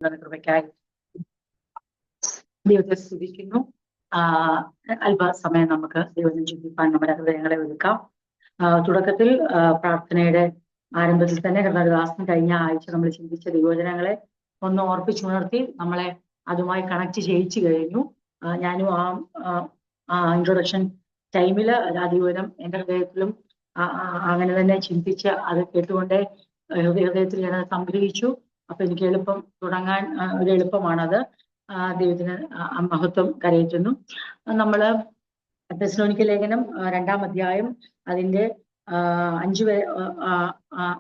കൃപയ്ക്കായി ദൈവത്തെ സ്തുതിക്കുന്നു. അല്പസമയം നമുക്ക് ദൈവത്തെ ചിന്തിപ്പാൻ നമ്മുടെ ഹൃദയങ്ങളെ ഒരുക്കാം. തുടക്കത്തിൽ പ്രാർത്ഥനയുടെ ആരംഭത്തിൽ തന്നെ കർത്താദാസൻ കഴിഞ്ഞ ആഴ്ച നമ്മൾ ചിന്തിച്ച ദൈവവചനങ്ങളെ ഒന്ന് ഓർപ്പിച്ചുണർത്തി നമ്മളെ അതുമായി കണക്ട് ചെയ്യിച്ചു കഴിഞ്ഞു. ഞാനും ആ ഇൻട്രൊഡക്ഷൻ ടൈമില് ദൈവവചനം എൻ്റെ ഹൃദയത്തിലും അങ്ങനെ തന്നെ ചിന്തിച്ച് അത് കേട്ടുകൊണ്ടേ ഹൃദയത്തിൽ ഞാൻ സംഗ്രഹിച്ചു. അപ്പൊ എനിക്ക് എളുപ്പം തുടങ്ങാൻ ഒരു എളുപ്പമാണത്. ദൈവത്തിന് മഹത്വം കരയറ്റുന്നു. നമ്മള് തെസ്സലോനിക്ക ലേഖനം 2-ാം അധ്യായം അതിന്റെ 5 വരെ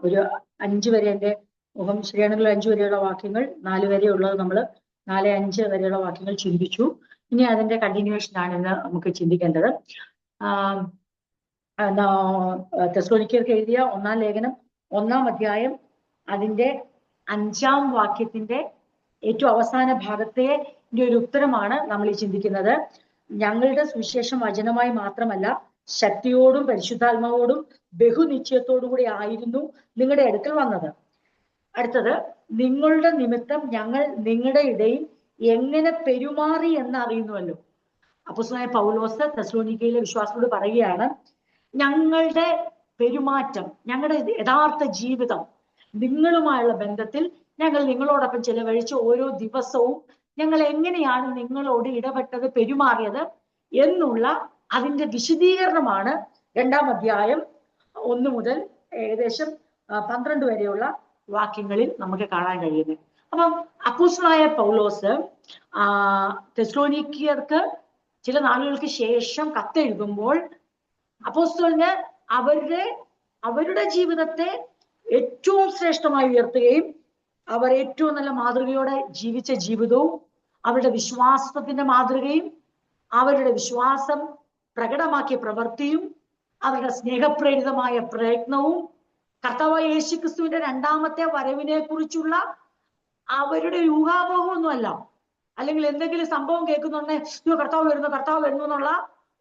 ഒരു 5 വരെ എൻ്റെ മുഖം ശരിയാണെങ്കിൽ 5 വരെയുള്ള വാക്യങ്ങൾ 4 വരെയുള്ളത് നമ്മൾ 4-5 വരെയുള്ള വാക്യങ്ങൾ ചിന്തിച്ചു. ഇനി അതിന്റെ കണ്ടിന്യൂവേഷൻ ആണ് ഇന്ന് നമുക്ക് ചിന്തിക്കേണ്ടത്. തെസ്സലോനിക്കർക്ക് എഴുതിയ 1-ാം ലേഖനം 1-ാം അധ്യായം അതിന്റെ 5-ാം വാക്യത്തിന്റെ ഏറ്റവും അവസാന ഭാഗത്തെ ഒരു ഉത്തരമാണ് നമ്മൾ ഈ ചിന്തിക്കുന്നത്. ഞങ്ങളുടെ സുവിശേഷം വചനമായി മാത്രമല്ല ശക്തിയോടും പരിശുദ്ധാത്മാവോടും ബഹുനിശ്ചയത്തോടു കൂടി ആയിരുന്നു നിങ്ങളുടെ അടുക്കൽ വന്നത്. അടുത്തത്, നിങ്ങളുടെ നിമിത്തം ഞങ്ങൾ നിങ്ങളുടെ ഇടയിൽ എങ്ങനെ പെരുമാറി എന്ന് അറിയുന്നുവല്ലോ. അപ്പോസ്തലനായ പൗലോസ് തെസ്സലോനിക്കയിലെ വിശ്വാസികളോട് പറയുകയാണ്, ഞങ്ങളുടെ പെരുമാറ്റം, ഞങ്ങളുടെ യഥാർത്ഥ ജീവിതം, നിങ്ങളുമായുള്ള ബന്ധത്തിൽ ഞങ്ങൾ നിങ്ങളോടൊപ്പം ചെലവഴിച്ച ഓരോ ദിവസവും ഞങ്ങൾ എങ്ങനെയാണ് നിങ്ങളോട് ഇടപെട്ടത്, പെരുമാറിയത് എന്നുള്ള അതിന്റെ വിശദീകരണമാണ് 2-ാം അധ്യായം 1 മുതൽ ഏകദേശം 12 വരെയുള്ള വാക്യങ്ങളിൽ നമുക്ക് കാണാൻ കഴിയുന്നത്. അപ്പം അപ്പോസ്തലനായ പൗലോസ് തെസ്സലോനിക്കർക്ക് ചില നാളുകൾക്ക് ശേഷം കത്തെഴുതുമ്പോൾ അപ്പോസ്തലന് അവരുടെ ജീവിതത്തെ ഏറ്റവും ശ്രേഷ്ഠമായി ഉയർത്തുകയും അവർ ഏറ്റവും നല്ല മാതൃകയോടെ ജീവിച്ച ജീവിതവും അവരുടെ വിശ്വാസത്തിന്റെ മാതൃകയും അവരുടെ വിശ്വാസം പ്രകടമാക്കിയ പ്രവൃത്തിയും അവരുടെ സ്നേഹപ്രേരിതമായ പ്രയത്നവും കർത്താവായ യേശുക്രിസ്തുവിന്റെ 2ാമത്തെ വരവിനെ കുറിച്ചുള്ള അവരുടെ ഊഹാപോഹമൊന്നുമല്ല, അല്ലെങ്കിൽ എന്തെങ്കിലും സംഭവം കേൾക്കുന്നുണ്ടെ കർത്താവ് വരുന്നു എന്നുള്ള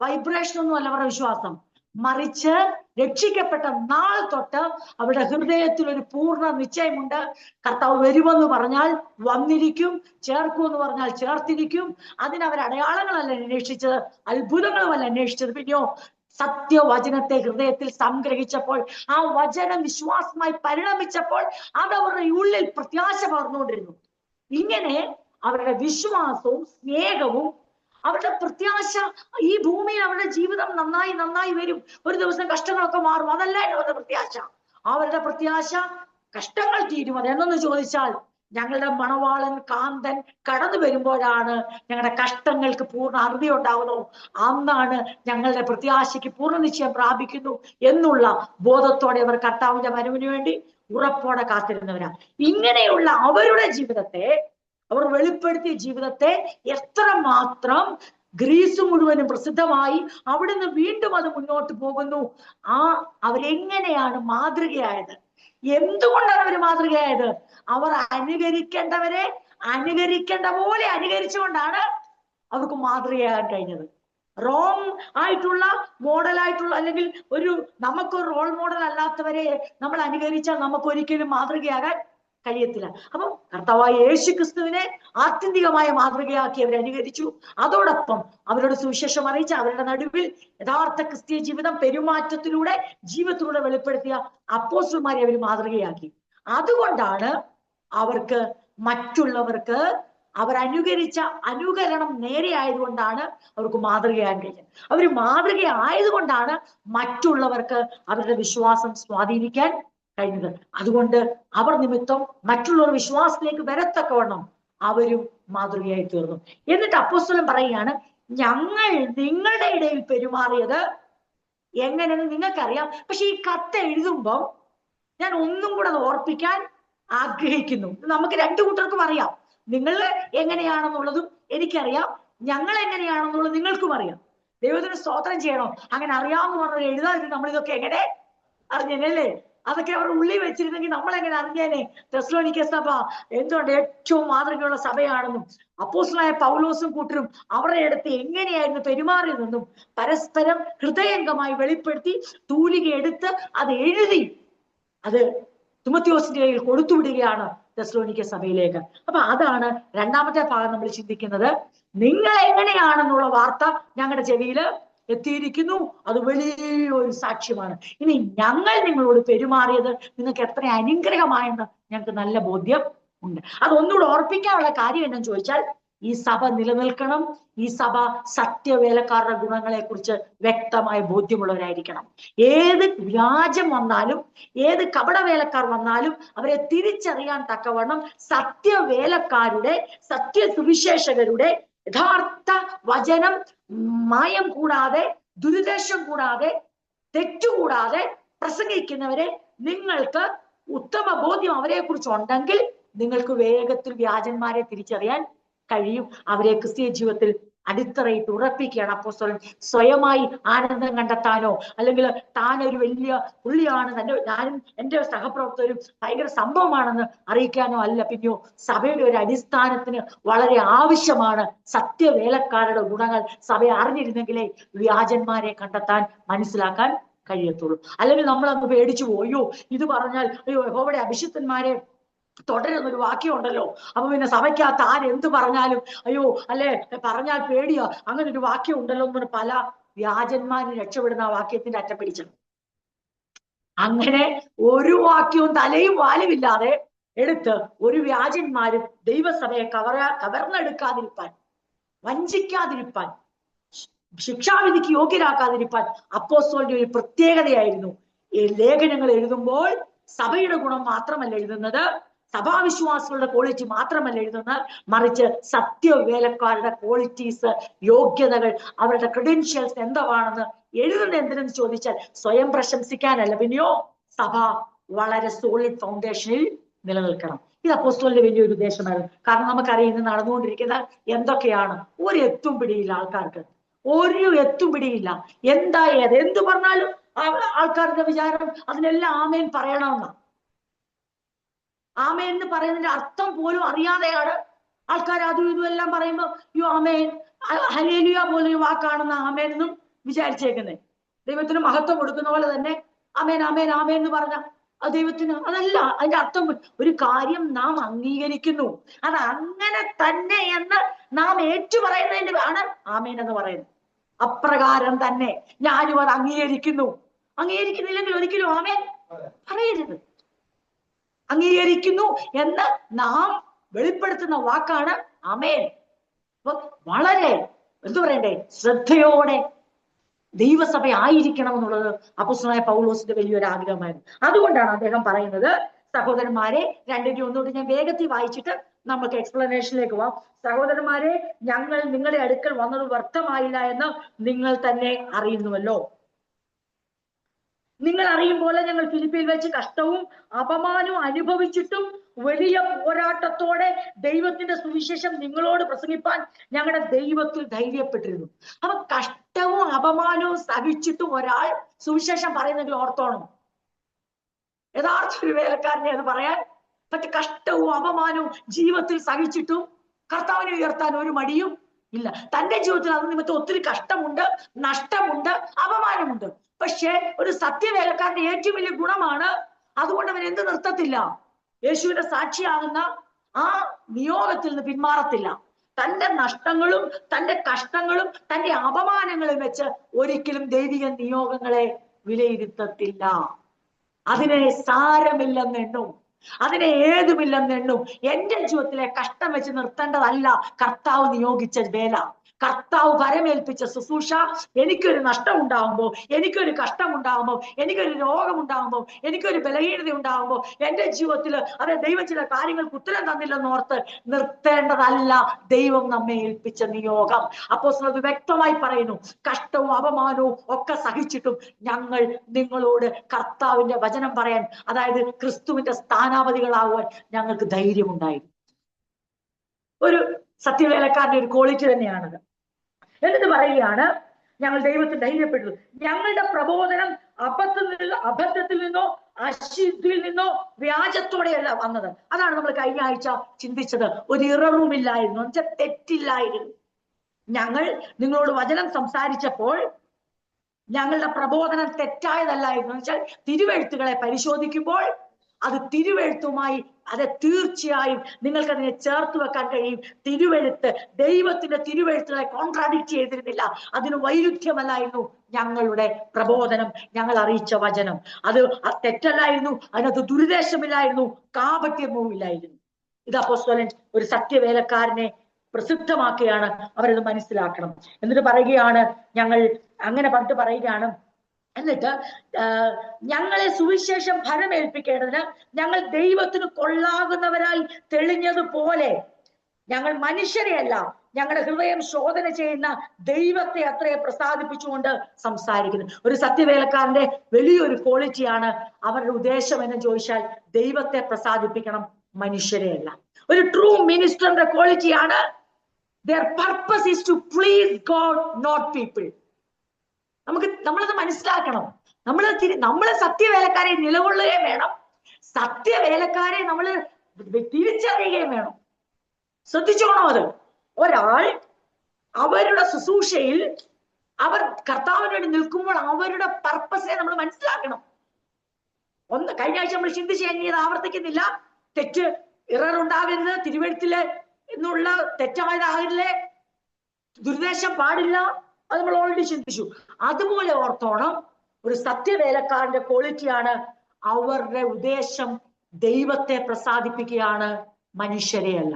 വൈബ്രേഷൻ ഒന്നുമല്ല അവരുടെ വിശ്വാസം. മറിച്ച് രക്ഷിക്കപ്പെട്ട നാൾ തൊട്ട് അവരുടെ ഹൃദയത്തിൽ ഒരു പൂർണ്ണ നിശ്ചയമുണ്ട്. കർത്താവ് വരുമെന്ന് പറഞ്ഞാൽ വന്നിരിക്കും, ചേർക്കുമെന്ന് പറഞ്ഞാൽ ചേർത്തിരിക്കും. അതിനവർ അടയാളങ്ങളല്ല അന്വേഷിച്ചത്, അത്ഭുതങ്ങളുമല്ല അന്വേഷിച്ചത്. പിന്നെയോ സത്യവചനത്തെ ഹൃദയത്തിൽ സംഗ്രഹിച്ചപ്പോൾ, ആ വചനം വിശ്വാസമായി പരിണമിച്ചപ്പോൾ അതവരുടെ ഉള്ളിൽ പ്രത്യാശ പകർന്നുകൊണ്ടിരുന്നു. ഇങ്ങനെ അവരുടെ വിശ്വാസവും സ്നേഹവും അവരുടെ പ്രത്യാശ, ഈ ഭൂമിയിൽ അവരുടെ ജീവിതം നന്നായി വരും, ഒരു ദിവസം കഷ്ടങ്ങളൊക്കെ മാറും, അതല്ല അവരുടെ പ്രത്യാശ. അവരുടെ പ്രത്യാശ കഷ്ടങ്ങൾ തീരും. അതെന്നു ചോദിച്ചാൽ ഞങ്ങളുടെ മണവാളൻ കാന്തൻ കടന്നു വരുമ്പോഴാണ് ഞങ്ങളുടെ കഷ്ടങ്ങൾക്ക് പൂർണ്ണ അറുതി ഉണ്ടാകുന്നു, അന്നാണ് ഞങ്ങളുടെ പ്രത്യാശയ്ക്ക് പൂർണ്ണ നിശ്ചയം പ്രാപിക്കുന്നു എന്നുള്ള ബോധത്തോടെ അവർ കർത്താവിന്റെ വരവിന് വേണ്ടി ഉറപ്പോടെ കാത്തിരുന്നവരാ. ഇങ്ങനെയുള്ള അവരുടെ ജീവിതത്തെ, അവർ വെളിപ്പെടുത്തിയ ജീവിതത്തെ എത്രമാത്രം ഗ്രീസ് മുഴുവനും പ്രസിദ്ധമായി അവിടുന്ന് വീണ്ടും അത് മുന്നോട്ട് പോകുന്നു. അവരെങ്ങനെയാണ് മാതൃകയായത്? എന്തുകൊണ്ടാണ് അവർ മാതൃകയായത്? അവർ അനുകരിക്കേണ്ടവരെ അനുകരിക്കേണ്ട പോലെ അനുകരിച്ചുകൊണ്ടാണ് അവർക്ക് മാതൃകയാകാൻ കഴിഞ്ഞത്. റോങ് ആയിട്ടുള്ള മോഡലായിട്ടുള്ള, അല്ലെങ്കിൽ നമുക്കൊരു റോൾ മോഡൽ അല്ലാത്തവരെ നമ്മൾ അനുകരിച്ചാൽ നമുക്ക് ഒരിക്കലും മാതൃകയാകാൻ കഴിയത്തില്ല. അപ്പം കർത്താവായ യേശുക്രിസ്തുവിനെ ആത്യന്തികമായ മാതൃകയാക്കി അവർ അനുകരിച്ചു. അതോടൊപ്പം അവരുടെ സുവിശേഷം അറിയിച്ച അവരുടെ നടുവിൽ യഥാർത്ഥ ക്രിസ്തീയ ജീവിതം പെരുമാറ്റത്തിലൂടെ, ജീവിതത്തിലൂടെ വെളിപ്പെടുത്തിയ അപ്പോസ്തലന്മാരെ അവർ മാതൃകയാക്കി. അതുകൊണ്ടാണ് അവർക്ക് മറ്റുള്ളവർക്ക് അവർ അനുകരിച്ച അനുകരണം നേരെ ആയതുകൊണ്ടാണ് അവർക്ക് മാതൃകയാകാൻ കഴിഞ്ഞത്. അവർ മാതൃകയായതുകൊണ്ടാണ് മറ്റുള്ളവർക്ക് അവരുടെ വിശ്വാസം സ്വാധീനിക്കാൻ കഴിഞ്ഞത്. അതുകൊണ്ട് അവർ നിമിത്തം മറ്റുള്ളവർ വിശ്വാസത്തിലേക്ക് വരത്തക്കവണ്ണം അവരും മാതൃകയായി തീർന്നു. എന്നിട്ട് അപ്പോസ്തലൻ പറയുകയാണ്, ഞങ്ങൾ നിങ്ങളുടെ ഇടയിൽ പെരുമാറിയത് എങ്ങനെയെന്ന് നിങ്ങൾക്കറിയാം. പക്ഷെ ഈ കത്ത് എഴുതുമ്പോൾ ഞാൻ ഒന്നും കൂടെ അത് ഓർപ്പിക്കാൻ ആഗ്രഹിക്കുന്നു. നമുക്ക് 2 കൂട്ടർക്കും അറിയാം. നിങ്ങൾ എങ്ങനെയാണെന്നുള്ളതും എനിക്കറിയാം, ഞങ്ങൾ എങ്ങനെയാണെന്നുള്ളത് നിങ്ങൾക്കും അറിയാം. ദൈവത്തിന് സ്തോത്രം ചെയ്യണം. അങ്ങനെ അറിയാമെന്ന് പറഞ്ഞാൽ എഴുതാതിരുന്ന് നമ്മളിതൊക്കെ എങ്ങനെ അറിഞ്ഞല്ലേ? അതൊക്കെ അവർ ഉള്ളിൽ വെച്ചിരുന്നെങ്കിൽ നമ്മളെങ്ങനെ അറിഞ്ഞേനെ തെസ്സലോനിക്ക സഭ എന്തുകൊണ്ട് ഏറ്റവും മാതൃകയുള്ള സഭയാണെന്നും അപ്പോസ്തലനായ പൗലോസും കൂട്ടരും അവരുടെ അടുത്ത് എങ്ങനെയായിരുന്നു പെരുമാറിയതെന്നും പരസ്പരം ഹൃദയംഗമായി വെളിപ്പെടുത്തി തൂലിക എടുത്ത് അത് എഴുതി അത് തിമോഥെയോസിന്റെ കയ്യിൽ കൊടുത്തുവിടുകയാണ് തെസ്സലോനിക്ക സഭയിലേക്ക്. അപ്പൊ അതാണ് രണ്ടാമത്തെ ഭാഗം നമ്മൾ ചിന്തിക്കുന്നത്. നിങ്ങൾ എങ്ങനെയാണെന്നുള്ള വാർത്ത ഞങ്ങളുടെ ചെവിയിൽ എത്തിയിരിക്കുന്നു. അത് വലിയൊരു സാക്ഷ്യമാണ്. ഇനി ഞങ്ങൾ നിങ്ങളോട് പെരുമാറിയത് നിങ്ങൾക്ക് എത്ര അനുഗ്രഹമായെന്ന് ഞങ്ങൾക്ക് നല്ല ബോധ്യം ഉണ്ട്. അതൊന്നുകൂടെ ഓർപ്പിക്കാനുള്ള കാര്യം എന്നു ചോദിച്ചാൽ, ഈ സഭ നിലനിൽക്കണം. ഈ സഭ സത്യവേലക്കാരുടെ ഗുണങ്ങളെ കുറിച്ച് വ്യക്തമായ ബോധ്യമുള്ളവരായിരിക്കണം. ഏത് വ്യാജം വന്നാലും ഏത് കപടവേലക്കാർ വന്നാലും അവരെ തിരിച്ചറിയാൻ തക്കവണ്ണം സത്യവേലക്കാരുടെ, സത്യസുവിശേഷകരുടെ യഥാർത്ഥ വചനം മായം കൂടാതെ, ദുരുദ്ദേശം കൂടാതെ, തെറ്റുകൂടാതെ പ്രസംഗിക്കുന്നവരെ നിങ്ങൾക്ക് ഉത്തമ ബോധ്യം അവരെ കുറിച്ച് ഉണ്ടെങ്കിൽ നിങ്ങൾക്ക് വേഗത്തിൽ വ്യാജന്മാരെ തിരിച്ചറിയാൻ കഴിയും. അവരെ ക്രിസ്തീയ ജീവിതത്തിൽ അടിത്തറയിട്ട് ഉറപ്പിക്കുകയാണ് അപ്പോസ്തലൻ. സ്വയമായി ആനന്ദം കണ്ടെത്താനോ അല്ലെങ്കിൽ താനൊരു വലിയ പുള്ളിയാണ്, ഞാനും എൻ്റെ സഹപ്രവർത്തകരും ഭയങ്കര സംഭവമാണെന്ന് അറിയിക്കാനോ അല്ല. പിന്നെയോ സഭയുടെ ഒരു അടിസ്ഥാനത്തിന് വളരെ ആവശ്യമാണ് സത്യവേലക്കാരുടെ ഗുണങ്ങൾ. സഭ അറിഞ്ഞിരുന്നെങ്കിലേ വ്യാജന്മാരെ കണ്ടെത്താൻ, മനസ്സിലാക്കാൻ കഴിയത്തുള്ളൂ. അല്ലെങ്കിൽ നമ്മൾ അങ്ങ് പേടിച്ചു പോയോ, ഇത് പറഞ്ഞാൽ അയ്യോ യഹോവയുടെ അഭിഷിക്തന്മാരെ തുടരുന്നൊരു വാക്യം ഉണ്ടല്ലോ, അപ്പൊ പിന്നെ സഭയ്ക്കകത്ത് ആരെന്ത് പറഞ്ഞാലും അയ്യോ അല്ലെ പറഞ്ഞാൽ പേടിയോ, അങ്ങനെ ഒരു വാക്യം ഉണ്ടല്ലോ എന്ന് പല വ്യാജന്മാരും രക്ഷപ്പെടുന്ന ആ വാക്യത്തിന്റെ അറ്റം പിടിച്ചു. അങ്ങനെ ഒരു വാക്യവും തലയും വാലുമില്ലാതെ എടുത്ത് ഒരു വ്യാജന്മാരും ദൈവസഭയെ കവർന്നെടുക്കാതിരിപ്പാൻ, വഞ്ചിക്കാതിരിപ്പാൻ, ശിക്ഷാവിധിക്ക് യോഗ്യരാക്കാതിരിപ്പാൻ അപ്പോസ്തലന്റെ ഒരു പ്രത്യേകതയായിരുന്നു. ഈ ലേഖനങ്ങൾ എഴുതുമ്പോൾ സഭയുടെ ഗുണം മാത്രമല്ല എഴുതുന്നത്, സഭാവിശ്വാസികളുടെ ക്വാളിറ്റി മാത്രമല്ല എഴുതുന്നത്, മറിച്ച് സത്യവേലക്കാരുടെ ക്വാളിറ്റീസ്, യോഗ്യതകൾ, അവരുടെ ക്രെഡൻഷ്യൽസ് എന്താണെന്ന് എഴുതുന്നത് എന്തിനെന്ന് ചോദിച്ചാൽ സ്വയം പ്രശംസിക്കാനല്ല, പിന്നെയോ സഭ വളരെ സോളിഡ് ഫൗണ്ടേഷനിൽ നിലനിൽക്കണം. ഇത് അപ്പോസ്തലന്റെ വലിയൊരു ഉദ്ദേശമായിരുന്നു. കാരണം നമുക്കറിയാം ഇന്ന് നടന്നുകൊണ്ടിരിക്കുന്ന എന്തൊക്കെയാണ്. ഒരു എത്തും പിടിയില്ല ആൾക്കാർക്ക്, ഒരു എത്തും പിടിയില്ല. എന്താ എന്ത് പറഞ്ഞാലും ആൾക്കാരുടെ വിചാരം അതിനെല്ലാം ആമേൻ പറയണമെന്നാ. ആമേൻ എന്ന് പറയുന്നതിന്റെ അർത്ഥം പോലും അറിയാതെയാണ് ആൾക്കാർ അതും ഇതും എല്ലാം പറയുമ്പോ യോ ആമേൻ, ഹല്ലേലൂയ പോലൊരു വാക്കാണെന്ന് ആമേൻ എന്നും വിചാരിച്ചേക്കുന്നത്. ദൈവത്തിന് മഹത്വം കൊടുക്കുന്ന പോലെ തന്നെ ആമേൻ ആമേൻ ആമേൻ എന്ന് പറഞ്ഞ അത് ദൈവത്തിന് അതല്ല. അതിന്റെ അർത്ഥം ഒരു കാര്യം നാം അംഗീകരിക്കുന്നു, അത് അങ്ങനെ തന്നെ എന്ന് നാം ഏറ്റുപറയുന്നതിന്റെ ആണ് ആമേൻ എന്ന് പറയുന്നത്. അപ്രകാരം തന്നെ ഞാനും അത് അംഗീകരിക്കുന്നു. അംഗീകരിക്കുന്നില്ലെങ്കിൽ ഒരിക്കലും ആമേൻ പറയരുത്. അംഗീകരിക്കുന്നു എന്ന് നാം വെളിപ്പെടുത്തുന്ന വാക്കാണ് ആമേൻ. അപ്പൊ വളരെ എന്തു പറയണ്ടേ, ശ്രദ്ധയോടെ ദൈവസഭ ആയിരിക്കണം എന്നുള്ളത് അപ്പോസ്തലനായ പൗലോസിന്റെ വലിയൊരു ആഗ്രഹമായിരുന്നു. അതുകൊണ്ടാണ് അദ്ദേഹം പറയുന്നത്, സഹോദരന്മാരെ, രണ്ടിനും ഒന്നുകൂടി ഞാൻ വേഗത്തിൽ വായിച്ചിട്ട് നമുക്ക് എക്സ്പ്ലനേഷനിലേക്ക് പോവാം. സഹോദരന്മാരെ, ഞങ്ങൾ നിങ്ങളുടെ അടുക്കൽ വന്നത് വ്യർത്ഥമായില്ല എന്ന് നിങ്ങൾ തന്നെ അറിയുന്നുവല്ലോ. നിങ്ങൾ അറിയും പോലെ ഞങ്ങൾ ഫിലിപ്പിയിൽ വെച്ച് കഷ്ടവും അപമാനവും അനുഭവിച്ചിട്ടും വലിയ പോരാട്ടത്തോടെ ദൈവത്തിന്റെ സുവിശേഷം നിങ്ങളോട് പ്രസംഗിപ്പാൻ ഞങ്ങളുടെ ദൈവത്തിൽ ധൈര്യപ്പെട്ടിരുന്നു. അപ്പൊ കഷ്ടവും അപമാനവും സഹിച്ചിട്ടും ഒരാൾ സുവിശേഷം പറയുന്നെങ്കിൽ ഓർത്തോണം, യഥാർത്ഥ ഒരു വേലക്കാരനെ അത് പറയാൻ പറ്റും. കഷ്ടവും അപമാനവും ജീവിതത്തിൽ സഹിച്ചിട്ടും കർത്താവിനെ ഉയർത്താൻ ഒരു മടിയും ഇല്ല. തന്റെ ജീവിതത്തിൽ അത് നിമിത്തം ഒത്തിരി കഷ്ടമുണ്ട്, നഷ്ടമുണ്ട്, അപമാനമുണ്ട്. പക്ഷെ ഒരു സത്യവേലക്കാരന്റെ ഏറ്റവും വലിയ ഗുണമാണ്, അതുകൊണ്ട് അവൻ എന്ത് നിർത്തത്തില്ല, യേശുവിന്റെ സാക്ഷിയാകുന്ന ആ നിയോഗത്തിൽ നിന്ന് പിന്മാറത്തില്ല. തന്റെ നഷ്ടങ്ങളും തന്റെ കഷ്ടങ്ങളും തന്റെ അപമാനങ്ങളും വെച്ച് ഒരിക്കലും ദൈവിക നിയോഗങ്ങളെ വിലയിരുത്തത്തില്ല. അതിനെ സാരമില്ലെന്നെണ്ണും, അതിനെ ഏതുമില്ലെന്നെണ്ണും. എന്റെ ജീവിതത്തിലെ കഷ്ടം വെച്ച് നിർത്തേണ്ടതല്ല കർത്താവ് നിയോഗിച്ച വേല, കർത്താവ് പരമേൽപ്പിച്ച ശുശ്രൂഷ. എനിക്കൊരു നഷ്ടം ഉണ്ടാകുമ്പോ, എനിക്കൊരു കഷ്ടം ഉണ്ടാകുമ്പോ, എനിക്കൊരു രോഗം ഉണ്ടാകുമ്പോ, എനിക്കൊരു ബലഹീനത ഉണ്ടാകുമ്പോ, എന്റെ ജീവിതത്തിൽ അത് ദൈവം ചില കാര്യങ്ങൾക്ക് ഉത്തരം തന്നില്ലെന്ന് ഓർത്ത് നിർത്തേണ്ടതല്ല ദൈവം നമ്മെ ഏൽപ്പിച്ച നിയോഗം. അപ്പോസ്തലൻ വ്യക്തമായി പറയുന്നു, കഷ്ടവും അപമാനവും ഒക്കെ സഹിച്ചിട്ടും ഞങ്ങൾ നിങ്ങളോട് കർത്താവിന്റെ വചനം പറയാൻ, അതായത് ക്രിസ്തുവിന്റെ സ്ഥാനാപതികളാകുവാൻ ഞങ്ങൾക്ക് ധൈര്യമുണ്ടായിരുന്നു. ഒരു സത്യവേലക്കാരന്റെ ഒരു ക്വാളിറ്റി തന്നെയാണത്. എന്നിട്ട് പറയുകയാണ്, ഞങ്ങൾ ദൈവത്തിൽ ധൈര്യപ്പെട്ടു. ഞങ്ങളുടെ പ്രബോധനം അബദ്ധത്തിൽ നിന്നോ അശുദ്ധിയിൽ നിന്നോ വ്യാജത്തോടെയല്ല വന്നത്. അതാണ് നമ്മൾ കഴിഞ്ഞ ആഴ്ച ചിന്തിച്ചത്. ഒരു ഇററുമില്ലായിരുന്നു, എന്നുവെച്ചാൽ തെറ്റില്ലായിരുന്നു. ഞങ്ങൾ നിങ്ങളോട് വചനം സംസാരിച്ചപ്പോൾ ഞങ്ങളുടെ പ്രബോധനം തെറ്റായതല്ലായിരുന്നു. എന്നുവെച്ചാൽ തിരുവെഴുത്തുകളെ പരിശോധിക്കുമ്പോൾ അത് തിരുവെഴുത്തുമായി അത് തീർച്ചയായും നിങ്ങൾക്ക് അതിനെ ചേർത്ത് വെക്കാൻ കഴിയും. തിരുവെഴുത്ത്, ദൈവത്തിന്റെ തിരുവെഴുത്തുകളെ കോൺട്രാഡിക്റ്റ് ചെയ്തിരുന്നില്ല. അതിന് വൈരുദ്ധ്യമല്ലായിരുന്നു ഞങ്ങളുടെ പ്രബോധനം, ഞങ്ങൾ അറിയിച്ച വചനം. അത് തെറ്റല്ലായിരുന്നു, അതിനകത്ത് ദുരുദ്ദേശമില്ലായിരുന്നു, കാപട്യമവുമില്ലായിരുന്നു. ഇത് അപ്പോസ്തലൻ ഒരു സത്യവേലക്കാരനെ പ്രസിദ്ധമാക്കിയാണ് അവരത് മനസ്സിലാക്കണം. എന്നിട്ട് പറയുകയാണ്, ഞങ്ങൾ അങ്ങനെ പറഞ്ഞിട്ട് പറയുകയാണ്, എന്നിട്ട് ഞങ്ങളെ സുവിശേഷം ഫലമേൽപ്പിക്കേണ്ടതിന് ഞങ്ങൾ ദൈവത്തിന് കൊള്ളാകുന്നവരായി തെളിഞ്ഞതുപോലെ ഞങ്ങൾ മനുഷ്യരെയല്ല, ഞങ്ങളുടെ ഹൃദയം ശോധന ചെയ്യുന്ന ദൈവത്തെ അത്രയെ പ്രസാദിപ്പിച്ചുകൊണ്ട് സംസാരിക്കുന്നു. ഒരു സത്യവേലക്കാരന്റെ വലിയൊരു ക്വാളിറ്റിയാണ് അവരുടെ ഉദ്ദേശം എന്ന് ചോദിച്ചാൽ ദൈവത്തെ പ്രസാദിപ്പിക്കണം, മനുഷ്യരെയല്ല. ഒരു ട്രൂ മിനിസ്റ്ററിന്റെ ക്വാളിറ്റിയാണ് their purpose is to please God, not people. നമ്മളത് മനസ്സിലാക്കണം. നമ്മള് സത്യവേലക്കാരെ നിലകൊള്ളുകയും വേണം, സത്യവേലക്കാരെ നമ്മൾ തിരിച്ചറിയുകയും വേണം. ശ്രദ്ധിച്ചോണം അത്. ഒരാൾ അവരുടെ ശുശ്രൂഷയിൽ അവർ കർത്താവിന് വേണ്ടി നിൽക്കുമ്പോൾ അവരുടെ പർപ്പസിനെ നമ്മൾ മനസ്സിലാക്കണം. കഴിഞ്ഞ ആഴ്ച നമ്മൾ ചിന്തിച്ച് കഴിഞ്ഞത് ആവർത്തിക്കുന്നില്ല. തെറ്റ് ഇററുണ്ടാകരുത്, തിരുവെഴുത്തില് എന്നുള്ള തെറ്റായതാകില്ലേ, ദുരുദ്ദേശം പാടില്ല, അത് നമ്മൾ ഓൾറെഡി ചിന്തിച്ചു. അതുപോലെ ഓർത്തോണം, ഒരു സത്യവേലക്കാരന്റെ ക്വാളിറ്റിയാണ് അവരുടെ ഉദ്ദേശം ദൈവത്തെ പ്രസാദിപ്പിക്കുകയാണ്, മനുഷ്യരെയല്ല.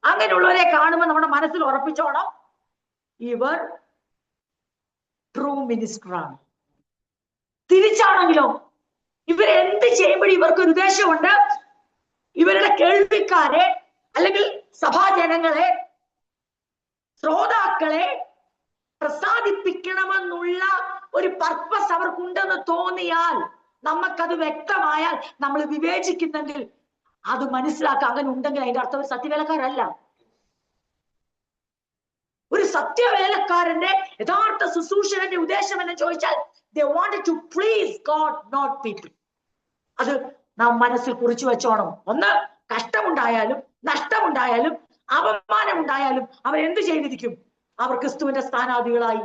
അങ്ങനെയുള്ളവരെ കാണുമ്പോൾ നമ്മുടെ മനസ്സിൽ ഉറപ്പിച്ചോണം, ഇവർ ട്രൂ മിനിസ്റ്ററാണ്. തിരിച്ചാണെങ്കിലോ, ഇവരെന്ത് ചെയ്യുമ്പോഴും ഇവർക്കൊരു ഉദ്ദേശമുണ്ട്, ഇവരുടെ കേൾവിക്കാരെ അല്ലെങ്കിൽ സഭാജനങ്ങളെ, ശ്രോതാക്കളെ പ്രസാദിപ്പിക്കണമെന്നുള്ള ഒരു പർപ്പസ് അവർക്കുണ്ടെന്ന് തോന്നിയാൽ, നമുക്കത് വ്യക്തമായാൽ, നമ്മൾ വിവേചിക്കുന്നെങ്കിൽ അത് മനസ്സിലാക്കുക. അങ്ങനെ ഉണ്ടെങ്കിൽ അതിന്റെ അർത്ഥം ഒരു സത്യവേലക്കാരല്ല. ഒരു സത്യവേലക്കാരന്റെ യഥാർത്ഥ ശുശ്രൂഷകന്റെ ഉദ്ദേശം എന്ന് ചോദിച്ചാൽ they wanted to please God, not people. അത് നാം മനസ്സിൽ കുറിച്ചു വെച്ചോണം. ഒന്ന്, കഷ്ടമുണ്ടായാലും നഷ്ടമുണ്ടായാലും അപമാനമുണ്ടായാലും അവരെന്ത് ചെയ്തിരിക്കും? അവർ ക്രിസ്തുവിന്റെ സ്ഥാനാർത്ഥികളായി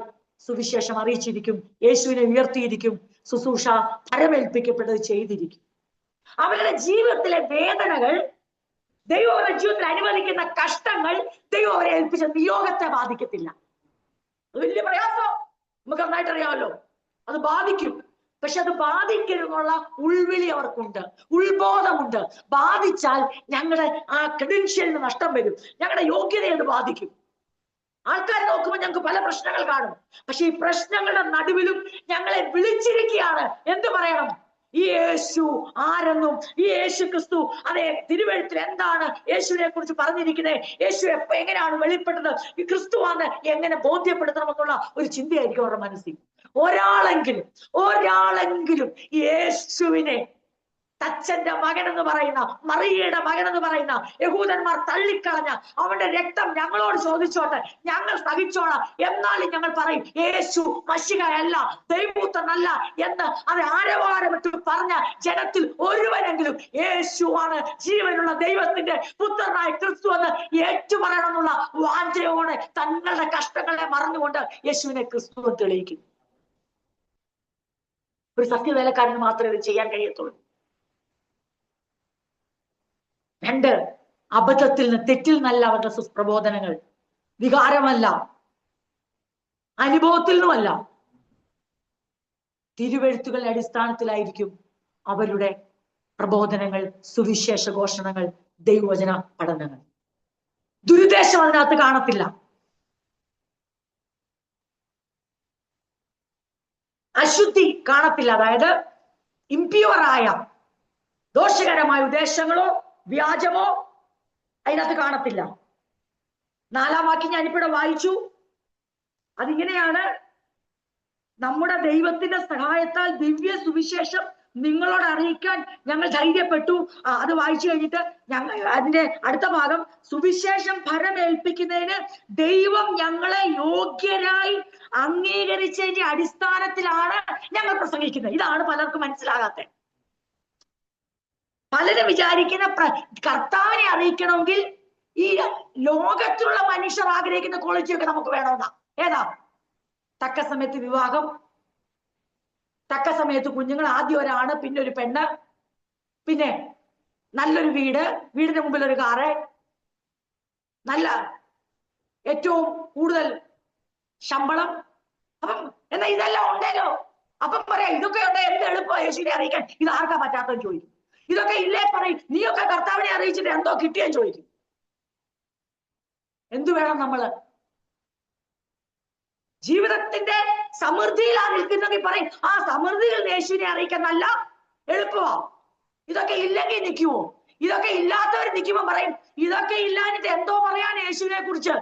സുവിശേഷം അറിയിച്ചിരിക്കും, യേശുവിനെ ഉയർത്തിയിരിക്കും, ശുശ്രൂഷ ഫലമേൽപ്പിക്കപ്പെട്ടത് ചെയ്തിരിക്കും. അവരുടെ ജീവിതത്തിലെ വേദനകൾ, ദൈവം അവരുടെ ജീവിതത്തിൽ അനുവദിക്കുന്ന കഷ്ടങ്ങൾ ദൈവം അവരെ ഏൽപ്പിച്ച നിയോഗത്തെ ബാധിക്കത്തില്ല. അത് വലിയ പ്രയാസം നമുക്ക് നന്നായിട്ട് അറിയാമല്ലോ. അത് ബാധിക്കും, പക്ഷെ അത് ബാധിക്കരുന്നുള്ള ഉൾവിളി അവർക്കുണ്ട്, ഉൾബോധമുണ്ട്. ബാധിച്ചാൽ ഞങ്ങളുടെ ആ ക്രെഡൻഷ്യലിന് നഷ്ടം വരും, ഞങ്ങളുടെ യോഗ്യതയെ അത് ബാധിക്കും. ആൾക്കാർ നോക്കുമ്പോൾ ഞങ്ങൾക്ക് പല പ്രശ്നങ്ങൾ കാണും, പക്ഷെ ഈ പ്രശ്നങ്ങളുടെ നടുവിലും ഞങ്ങളെ വിളിച്ചിരിക്കുകയാണ്. എന്ത് പറയണം? ഈ യേശു ആരെന്നും, ഈ യേശു ക്രിസ്തു, അതെ, തിരുവെഴുത്തിൽ എന്താണ് യേശുവിനെ കുറിച്ച് പറഞ്ഞിരിക്കുന്നത്, യേശു എങ്ങനെയാണ് വെളിപ്പെട്ടത്, ഈ ക്രിസ്തുവാണ് എങ്ങനെ ബോധ്യപ്പെടുത്തണമെന്നുള്ള ഒരു ചിന്തയായിരിക്കും അവരുടെ മനസ്സിൽ. ഒരാളെങ്കിലും യേശുവിനെ തച്ചന്റെ മകൻ എന്ന് പറയുന്ന, മറിയയുടെ മകൻ എന്ന് പറയുന്ന യഹൂദന്മാർ തള്ളിക്കളഞ്ഞ അവന്റെ രക്തം ഞങ്ങളോട് ചോദിച്ചോട്ടെ, ഞങ്ങൾ സഹിച്ചോളാം, എന്നാലും ഞങ്ങൾ പറയും യേശു മശിഹയല്ല, ദൈവപുത്രനല്ല എന്ന് അത് ആരവാരമിട്ട് പറഞ്ഞ ജനത്തിൽ ഒരുവനെങ്കിലും യേശുവാണ് ജീവനുള്ള ദൈവത്തിന്റെ പുത്രനായ ക്രിസ്തു എന്ന് ഏറ്റുപറയണമെന്നുള്ള വാഞ്ചയോടെ തങ്ങളുടെ കഷ്ടങ്ങളെ മറന്നുകൊണ്ട് യേശുവിനെ ക്രിസ്തു തെളിയിക്കും. ഒരു സത്യവേലക്കാരന് മാത്രമേ ഇത് ചെയ്യാൻ കഴിയത്തുള്ളൂ. രണ്ട്, അബദ്ധത്തിൽ നിന്ന്, തെറ്റിൽ നിന്നല്ല അവരുടെ പ്രബോധനങ്ങൾ, വികാരമല്ല, അനുഭവത്തിൽ നിന്നുമല്ല, തിരുവെഴുത്തുകളുടെ അടിസ്ഥാനത്തിലായിരിക്കും അവരുടെ പ്രബോധനങ്ങൾ, സുവിശേഷ ഘോഷണങ്ങൾ, ദൈവവചന പഠനങ്ങൾ. ദുരുദ്ദേശം അതിനകത്ത് കാണത്തില്ല. അശുദ്ധി കാണത്തില്ല. അതായത് ഇംപ്യൂറായ ദോഷകരമായ ഉദ്ദേശങ്ങളോ വ്യാജമോ അതിനകത്ത് കാണത്തില്ല. 4-ാം വാക്യം ഞാനിവിടെ വായിച്ചു. അതിങ്ങനെയാണ്: നമ്മുടെ ദൈവത്തിന്റെ സഹായത്താൽ ദിവ്യ സുവിശേഷം നിങ്ങളോട് അറിയിക്കാൻ ഞങ്ങൾ ധൈര്യപ്പെട്ടു. അത് വായിച്ചു കഴിഞ്ഞിട്ട് അതിന്റെ അടുത്ത ഭാഗം, സുവിശേഷം ഫലമേൽപ്പിക്കുന്നതിന് ദൈവം ഞങ്ങളെ യോഗ്യരായി അംഗീകരിച്ചതിന്റെ അടിസ്ഥാനത്തിലാണ് ഞങ്ങൾ പ്രസംഗിക്കുന്നത്. ഇതാണ് പലർക്കും മനസ്സിലാകാത്തത്. പലരും വിചാരിക്കുന്ന കർത്താവിനെ അറിയിക്കണമെങ്കിൽ ഈ ലോകത്തിലുള്ള മനുഷ്യർ ആഗ്രഹിക്കുന്ന ക്വാളിറ്റിയൊക്കെ നമുക്ക് വേണമെന്നാ. ഏതാ? തക്ക സമയത്ത് വിവാഹം, തക്ക സമയത്ത് കുഞ്ഞുങ്ങൾ, ആദ്യം ഒരാണ്, പിന്നെ ഒരു പെണ്ണ്, പിന്നെ നല്ലൊരു വീട്, വീടിന് മുമ്പിൽ ഒരു കാറ്, നല്ല ഏറ്റവും കൂടുതൽ ശമ്പളം. അപ്പം എന്നാ ഇതെല്ലാം ഉണ്ടല്ലോ. അപ്പം പറയാം ഇതൊക്കെ ഉണ്ട്, എന്ത് എളുപ്പമാണ് യേശുവിനെ അറിയിക്കാൻ, ഇത് ആർക്കാ പറ്റാത്തെന്ന് ചോദിക്കും. ഇതൊക്കെ ഇല്ലേ പറയും, നീയൊക്കെ കർത്താവിനെ അറിയിച്ചിട്ട് എന്തോ കിട്ടിയെന്ന് ചോദിക്കും. എന്തു വേണം നമ്മള്? ജീവിതത്തിന്റെ സമൃദ്ധിയിലാണ് നിൽക്കുന്നെങ്കിൽ പറയും ആ സമൃദ്ധിയിൽ യേശുവിനെ അറിയിക്കാൻ നല്ല എളുപ്പമാ. ഇതൊക്കെ ഇല്ലെങ്കിൽ നിൽക്കുമോ? ഇതൊക്കെ ഇല്ലാത്തവർ നിൽക്കുമ്പോ പറയും ഇതൊക്കെ ഇല്ലാഞ്ഞിട്ട് എന്തോ പറയാൻ യേശുവിനെ കുറിച്ച്.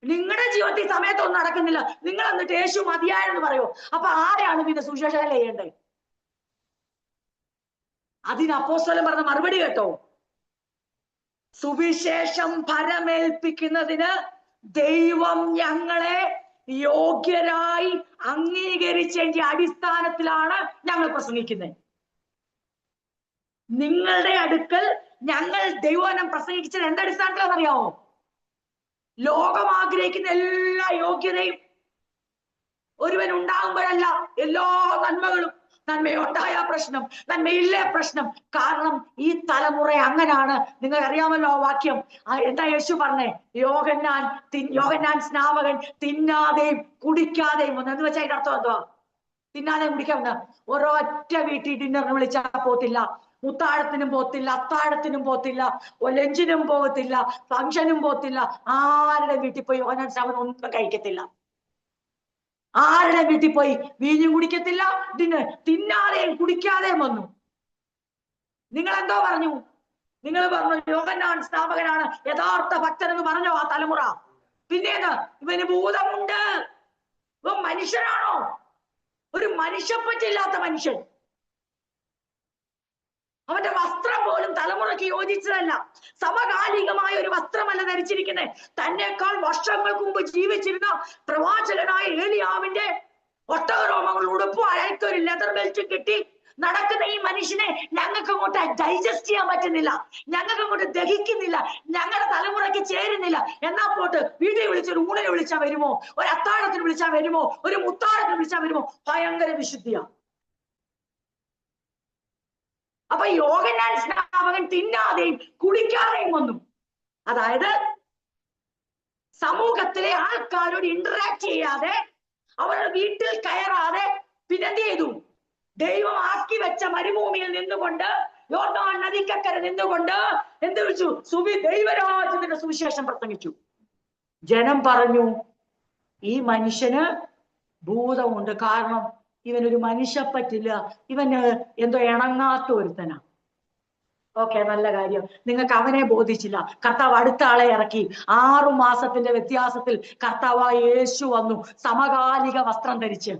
നിങ്ങളുടെ ജീവിതത്തിൽ സമയത്തൊന്നും നടക്കുന്നില്ല, നിങ്ങൾ എന്നിട്ട് യേശു മതിയായെന്ന് പറയോ? അപ്പൊ ആരെയാണ് പിന്നെ സുവിശേഷം ചെയ്യേണ്ടത്? അതിന് അപ്പോസ്തലൻ പറഞ്ഞ മറുപടി കേട്ടോ. സുവിശേഷം ഫലമേൽപ്പിക്കുന്നതിന് ദൈവം ഞങ്ങളെ യോഗ്യരായി അംഗീകരിച്ചതിന്റെ അടിസ്ഥാനത്തിലാണ് ഞങ്ങൾ പ്രസംഗിക്കുന്നത്. നിങ്ങളുടെ അടുക്കൽ ഞങ്ങൾ ദൈവവചനം പ്രസംഗിച്ചത് എന്തടിസ്ഥാനത്തിലാണെന്നറിയാമോ? ലോകം ആഗ്രഹിക്കുന്ന എല്ലാ യോഗ്യതയും ഒരുവൻ ഉണ്ടാകുമ്പോഴല്ല എല്ലാ നന്മകളും. നന്മയുണ്ടായ പ്രശ്നം, നന്മയില്ലേ പ്രശ്നം. കാരണം ഈ തലമുറ അങ്ങനാണ്. നിങ്ങൾക്ക് അറിയാമല്ലോ ആ വാക്യം. എന്താ യേശു പറഞ്ഞേ? യോഹന്നാൻ സ്നാപകൻ തിന്നാതെയും കുടിക്കാതെയും വന്നു എന്ന് വെച്ചാൽ അതിന്റെ അർത്ഥം എന്തുവാ? തിന്നാതെയും കുടിക്കാൻ ഒരൊറ്റ വീട്ടിൽ ഡിന്നറിന് വിളിച്ചാൽ പോത്തില്ല, മുത്താഴത്തിനും പോത്തില്ല, അത്താഴത്തിനും പോത്തില്ല, ലഞ്ചിനും പോകത്തില്ല, ഫംഗ്ഷനും പോത്തില്ല. ആരുടെ വീട്ടിൽ പോയി യോഹന്നാൻ സ്നാപകൻ ഒന്നും കഴിക്കത്തില്ല. ആരുടെ വീട്ടിൽ പോയി വീഞ്ഞും കുടിക്കത്തില്ല, തിന്നാതെയും കുടിക്കാതെയും വന്നു. നിങ്ങൾ എന്തോ പറഞ്ഞു? നിങ്ങൾ പറഞ്ഞു യോഹന്നാൻ സ്നാപകനാണ് യഥാർത്ഥ ഭക്തൻ എന്ന് പറഞ്ഞോ ആ തലമുറ? പിന്നേത് ഇവന് ഭൂതമുണ്ട്, ഇവൻ മനുഷ്യനാണോ? ഒരു മനുഷ്യപ്പറ്റില്ലാത്ത മനുഷ്യൻ. അവന്റെ വസ്ത്രം പോലും തലമുറയ്ക്ക് യോജിച്ചതല്ല. സമകാലികമായ ഒരു വസ്ത്രമല്ല ധരിച്ചിരിക്കുന്നത്. തന്നെക്കാൾ വർഷങ്ങൾക്ക് മുമ്പ് ജീവിച്ചിരുന്ന പ്രവാചകനായ ഏലിയാവിന്റെ ഒട്ടകരോമങ്ങൾ ഉടുപ്പും അയാൾക്കൊരു ലെതർ ബെൽറ്റും കിട്ടി നടക്കുന്ന ഈ മനുഷ്യനെ ഞങ്ങൾക്ക് അങ്ങോട്ട് ഡൈജസ്റ്റ് ചെയ്യാൻ പറ്റുന്നില്ല, ഞങ്ങൾക്ക് അങ്ങോട്ട് ദഹിക്കുന്നില്ല, ഞങ്ങളുടെ തലമുറയ്ക്ക് ചേരുന്നില്ല. എന്നാ പോട്ട് വീട്ടിൽ വിളിച്ചൊരു ഊണിന് വിളിച്ചാൽ വരുമോ? ഒരു അത്താഴത്തിന് വിളിച്ചാൽ വരുമോ? ഒരു മുത്താഴത്തിന് വിളിച്ചാൽ വരുമോ? ഭയങ്കര വിശുദ്ധിയാ. അപ്പൊ യോഹന്നാൻ സ്നാപകൻ തിന്നാതെയും കുടിക്കാതെയും വന്നു. അതായത് സമൂഹത്തിലെ ആൾക്കാരോട് ഇന്ററാക്ട് ചെയ്യാതെ, അവരുടെ വീട്ടിൽ കയറാതെ, പിന്നെന്ത് ചെയ്തു? ദൈവം ആക്കി വെച്ച മരുഭൂമിയിൽ നിന്നുകൊണ്ട്, യോർദാൻ നദിക്കക്കരെ നിന്നുകൊണ്ട് എന്ത് വിളിച്ചു? ദൈവരാജ്യത്തിന്റെ സുവിശേഷം പ്രസംഗിച്ചു. ജനം പറഞ്ഞു ഈ മനുഷ്യന് ഭൂതമുണ്ട്. കാരണം ഇവനൊരു മനുഷ്യപ്പറ്റില്ല, ഇവന് എന്തോ ഇണങ്ങാത്ത ഒരുത്തനാ. ഓക്കെ, നല്ല കാര്യം. നിങ്ങൾക്ക് അവനെ ബോധിച്ചില്ല. കർത്താവ് അടുത്ത ആളെ ഇറക്കി. 6 മാസത്തിന്റെ വ്യത്യാസത്തിൽ കർത്താവായ യേശു വന്നു, സമകാലിക വസ്ത്രം ധരിച്ച്,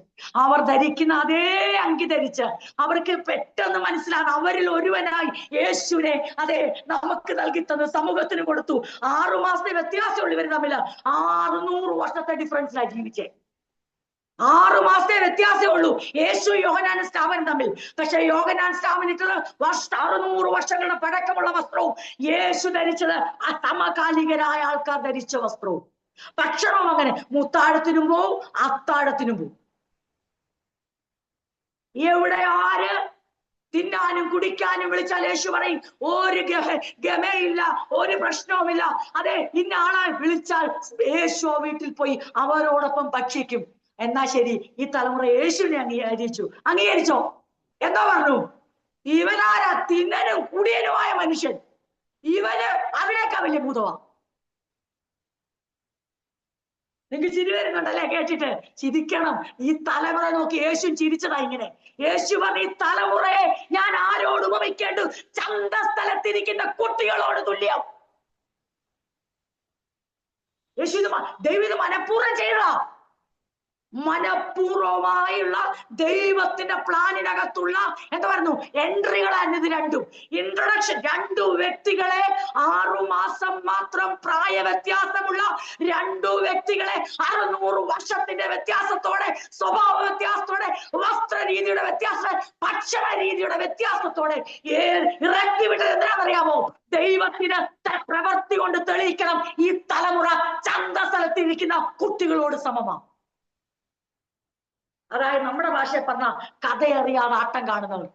അവർ ധരിക്കുന്ന അതേ അങ്കി ധരിച്ച്. അവർക്ക് പെട്ടെന്ന് മനസ്സിലാകും അവരിൽ ഒരുവനായി യേശുവിനെ അതെ നമുക്ക് നൽകി തന്നു, സമൂഹത്തിന് കൊടുത്തു. 6 മാസത്തെ വ്യത്യാസമുള്ളൂ ഇവർ തമ്മിൽ. 600 വർഷത്തെ ഡിഫറൻസിലാണ് ജീവിച്ചേ. 6 മാസത്തെ വ്യത്യാസമേ ഉള്ളൂ യേശു യോഹന്നാൻ സ്നാപകൻ തമ്മിൽ. പക്ഷെ യോഹന്നാൻ സ്നാപകൻ ഇട്ടത് 600 വർഷങ്ങളുടെ പഴക്കമുള്ള വസ്ത്രവും യേശു ധരിച്ചത് ആ സമകാലികരായ ആൾക്കാർ ധരിച്ച വസ്ത്രവും. ഭക്ഷണവും അങ്ങനെ. മുത്താഴത്തിനും പോവും, അത്താഴത്തിനും പോവും. എവിടെ ആര് തിന്നാനും കുടിക്കാനും വിളിച്ചാൽ യേശു പറയും ഒരു ഗമയില്ല, ഒരു പ്രശ്നവുമില്ല. അതെ, ഇന്ന ആളെ വിളിച്ചാൽ യേശു വീട്ടിൽ പോയി അവരോടൊപ്പം ഭക്ഷിക്കും. എന്നാ ശരി, ഈ തലമുറ യേശുവിനെ അംഗീകരിച്ചോ? എന്താ പറഞ്ഞു? ഇവനാരാ? തിന്നനും കുടിയനുമായ മനുഷ്യൻ. ഇവന് അതിനേക്കാൾ വലിയ ഭൂതമാ. നിങ്ങൾക്ക് ചിരി വരുന്നുണ്ടല്ലേ കേട്ടിട്ട്? ചിരിക്കണം. ഈ തലമുറ നോക്കി യേശു ചിരിച്ചതാ ഇങ്ങനെ. യേശു പറഞ്ഞ ഈ തലമുറയെ ഞാൻ ആരോട് ഉപമിക്കേണ്ടു? ചന്തസ്ഥലത്തിരിക്കുന്ന കുട്ടികളോട് തുല്യം. യേശു ദൈവം ഇത് മനഃപൂർവ്വം ചെയ്തതാ. മനഃപൂർവമായുള്ള ദൈവത്തിന്റെ പ്ലാനിനകത്തുള്ള എന്താ പറഞ്ഞു എൻട്രികളാണ് ഇത് രണ്ടും. ഇൻട്രൊഡക്ഷൻ. 2 വ്യക്തികളെ, 6 മാസം മാത്രം പ്രായ വ്യത്യാസമുള്ള 2 വ്യക്തികളെ 600 വർഷത്തിന്റെ വ്യത്യാസത്തോടെ, സ്വഭാവ വ്യത്യാസത്തോടെ, വസ്ത്രരീതിയുടെ വ്യത്യാസം, ഭക്ഷണ രീതിയുടെ വ്യത്യാസത്തോടെ ഇറക്കി വിട്ടത് എന്തിനാണെന്നറിയാമോ? ദൈവത്തിന് പ്രവൃത്തി കൊണ്ട് തെളിയിക്കണം ഈ തലമുറ ചന്തസ്ഥലത്തിരിക്കുന്ന കുട്ടികളോട് സമമാണ്. അതായത് നമ്മുടെ ഭാഷയെ പറഞ്ഞ കഥയറിയാതെ ആട്ടം കാണുന്നവർ.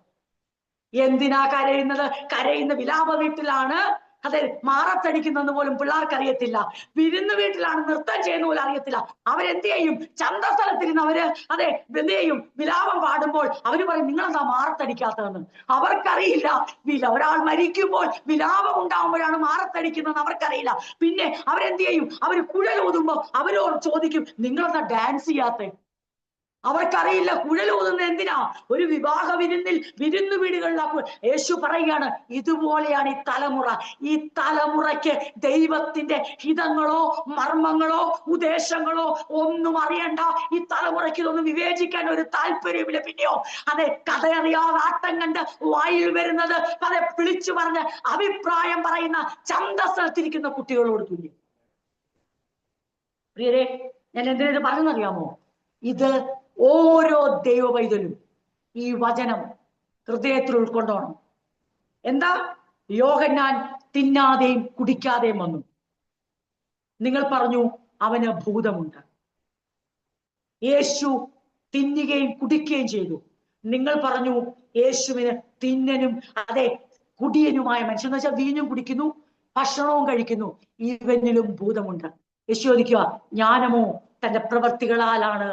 എന്തിനാ കരയുന്നത്? കരയുന്ന വിലാപ വീട്ടിലാണ് അതെ മാറത്തടിക്കുന്നെന്ന് പോലും പിള്ളേർക്ക് അറിയത്തില്ല. വിരുന്ന് വീട്ടിലാണ് നൃത്തം ചെയ്യുന്ന പോലും അറിയത്തില്ല. അവരെന്ത് ചെയ്യും? ചന്തസ്ഥലത്തിരുന്ന് അവര് അതെ എന്ത് ചെയ്യും? വിലാപം പാടുമ്പോൾ അവര് പറയും നിങ്ങളെന്താ മാറത്തടിക്കാത്തതെന്ന്. അവർക്കറിയില്ല. ഒരാൾ മരിക്കുമ്പോൾ വിലാപം ഉണ്ടാവുമ്പോഴാണ് മാറത്തടിക്കുന്നതെന്ന് അവർക്കറിയില്ല. പിന്നെ അവരെന്ത് ചെയ്യും? അവര് കുഴലൂതുമ്പോ അവരോട് ചോദിക്കും നിങ്ങളെന്താ ഡാൻസ് ചെയ്യാത്ത? അവർക്കറിയില്ല കുഴലൂതുന്ന എന്തിനാ. ഒരു വിവാഹ വിരുന്നു വീടുകളിലാക്കും. യേശു പറയുകയാണ് ഇതുപോലെയാണ് ഈ തലമുറ. ഈ തലമുറയ്ക്ക് ദൈവത്തിന്റെ ഹിതങ്ങളോ മർമ്മങ്ങളോ ഉദ്ദേശങ്ങളോ ഒന്നും അറിയണ്ട. ഈ തലമുറയ്ക്ക് ഇതൊന്നും വിവേചിക്കാൻ ഒരു താല്പര്യമില്ല. പിന്നെയോ അതെ കഥയറിയാതെ ആട്ടം കണ്ട് വായിൽ വരുന്നത് അതെ വിളിച്ചു പറഞ്ഞ് അഭിപ്രായം പറയുന്ന ചന്തസ്ഥലത്തിരിക്കുന്ന കുട്ടികളോട് തുല്യം. പ്രിയരെ, ഞാൻ എന്തിനു പറഞ്ഞറിയാമോ? ഇത് ഓരോ ദൈവ പൈതലും ഈ വചനം ഹൃദയത്തിൽ ഉൾക്കൊണ്ടോണം. എന്താ? യോഹന്നാൻ തിന്നാതെയും കുടിക്കാതെയും വന്നു. നിങ്ങൾ പറഞ്ഞു അവന് ഭൂതമുണ്ട്. യേശു തിന്നുകയും കുടിക്കുകയും ചെയ്തു. നിങ്ങൾ പറഞ്ഞു യേശുവിന് തിന്നനും അതെ കുടിയനുമായ മനുഷ്യൻ എന്ന് വെച്ചാൽ വീഞ്ഞും കുടിക്കുന്നു ഭക്ഷണവും കഴിക്കുന്നു, ഇവനിലും ഭൂതമുണ്ട്. യേശു ചോദിക്കുക ജ്ഞാനമോ തന്റെ പ്രവർത്തികളാലാണ്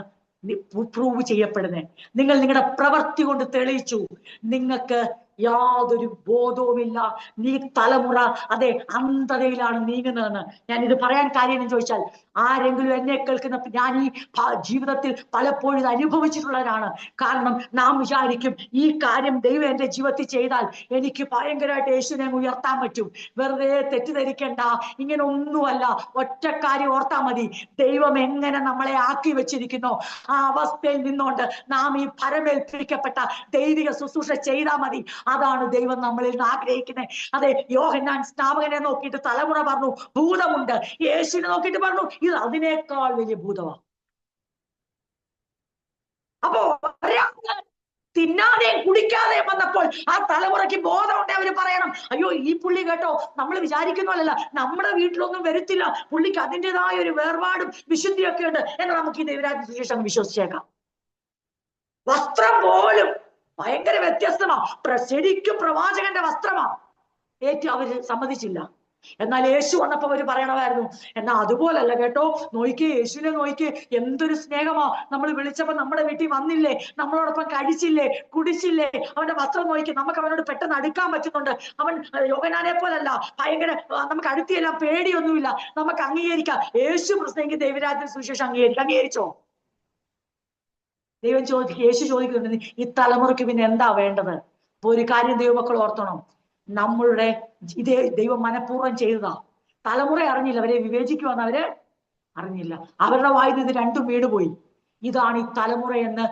പ്രൂവ് ചെയ്യപ്പെടുന്നത്. നിങ്ങൾ നിങ്ങളുടെ പ്രവർത്തി കൊണ്ട് തെളിയിച്ചു. നിങ്ങൾക്ക് യാതൊരു ബോധവുമില്ല. നീ തലമുറ അതെ അന്ധതയിലാണ് നീങ്ങുന്നതെന്ന്. ഞാൻ ഇത് പറയാൻ കാര്യം എന്ന് ചോദിച്ചാൽ, ആരെങ്കിലും എന്നെ കേൾക്കുന്ന ഞാൻ ഈ ജീവിതത്തിൽ പലപ്പോഴും ഇത് അനുഭവിച്ചിട്ടുള്ളവരാണ്. കാരണം നാം വിചാരിക്കും ഈ കാര്യം ദൈവം എന്റെ ജീവിതത്തിൽ ചെയ്താൽ എനിക്ക് ഭയങ്കരമായിട്ട് യേശുവിനെ ഉയർത്താൻ പറ്റും. വെറുതെ തെറ്റിദ്ധരിക്കണ്ട, ഇങ്ങനെ ഒന്നുമല്ല. ഒറ്റ കാര്യം ഓർത്താൽ മതി, ദൈവം എങ്ങനെ നമ്മളെ ആക്കി വെച്ചിരിക്കുന്നോ ആ അവസ്ഥയിൽ നിന്നുകൊണ്ട് നാം ഈ ഫലമേൽപ്പിക്കപ്പെട്ട ദൈവിക ശുശ്രൂഷ ചെയ്താൽ മതി. അതാണ് ദൈവം നമ്മളിൽ നിന്ന് ആഗ്രഹിക്കുന്നത്. അതെ, യോഹന്നാൻ സ്നാപകനെ നോക്കിയിട്ട് തലമുറ പറഞ്ഞു ഭൂതമുണ്ട്. യേശുവിനെ നോക്കിയിട്ട് പറഞ്ഞു ഇത് അതിനേക്കാൾ വലിയ ഭൂതമാണ്. അപ്പോ തിന്നാതെയും കുടിക്കാതെയും വന്നപ്പോൾ ആ തലമുറയ്ക്ക് ബോധമുണ്ട്. അവര് പറയണം അയ്യോ ഈ പുള്ളി കേട്ടോ നമ്മൾ വിചാരിക്കുന്നതല്ല, നമ്മുടെ വീട്ടിലൊന്നും വരുത്തില്ല, പുള്ളിക്ക് അതിൻ്റെതായ ഒരു വേർപാടും വിശുദ്ധിയൊക്കെ ഉണ്ട് എന്ന് നമുക്ക് ഈ ദൈവരാജ്യ സുവിശേഷം വിശ്വസിച്ചേക്കാം. വസ്ത്രം പോലും ഭയങ്കര വ്യത്യസ്തമാ. ശരിക്കും പ്രവാചകന്റെ വസ്ത്രമാ. അവര് സമ്മതിച്ചില്ല. എന്നാൽ യേശു വന്നപ്പോ അവര് പറയണമായിരുന്നു എന്നാ അതുപോലല്ല കേട്ടോ, നോയിക്കേ യേശുവിനെ നോയിക്കേ, എന്തൊരു സ്നേഹമാ. നമ്മൾ വിളിച്ചപ്പോ നമ്മുടെ വീട്ടിൽ വന്നില്ലേ, നമ്മളോടൊപ്പം കഴിച്ചില്ലേ കുടിച്ചില്ലേ, അവന്റെ വസ്ത്രം നോയിക്കേ, നമുക്ക് അവനോട് പെട്ടെന്ന് അടുക്കാൻ പറ്റുന്നുണ്ട്. അവൻ യോഹന്നാനെ പോലല്ല ഭയങ്കര, നമുക്ക് അടുത്തിയെല്ലാം പേടിയൊന്നുമില്ല, നമുക്ക് അംഗീകരിക്കാം. യേശു പ്രസംഗിക്ക് ദൈവരാജ്യ സുവിശേഷം അംഗീകരിച്ചോ? ദൈവം യേശു ചോദിക്കുന്നുണ്ട് ഈ തലമുറയ്ക്ക് പിന്നെ എന്താ വേണ്ടത്? അപ്പൊ ഒരു കാര്യം ദൈവമക്കൾ ഓർത്തണം, നമ്മളുടെ ഇതേ ദൈവം മനഃപൂർവ്വം ചെയ്തതാ. തലമുറ അറിഞ്ഞില്ല, അവരെ വിവേചിക്കുവാന്ന് അവര് അറിഞ്ഞില്ല. അവരുടെ വായിൽ ഇത് രണ്ടും വീണുപോയി. ഇതാണ് ഈ തലമുറ എന്ന്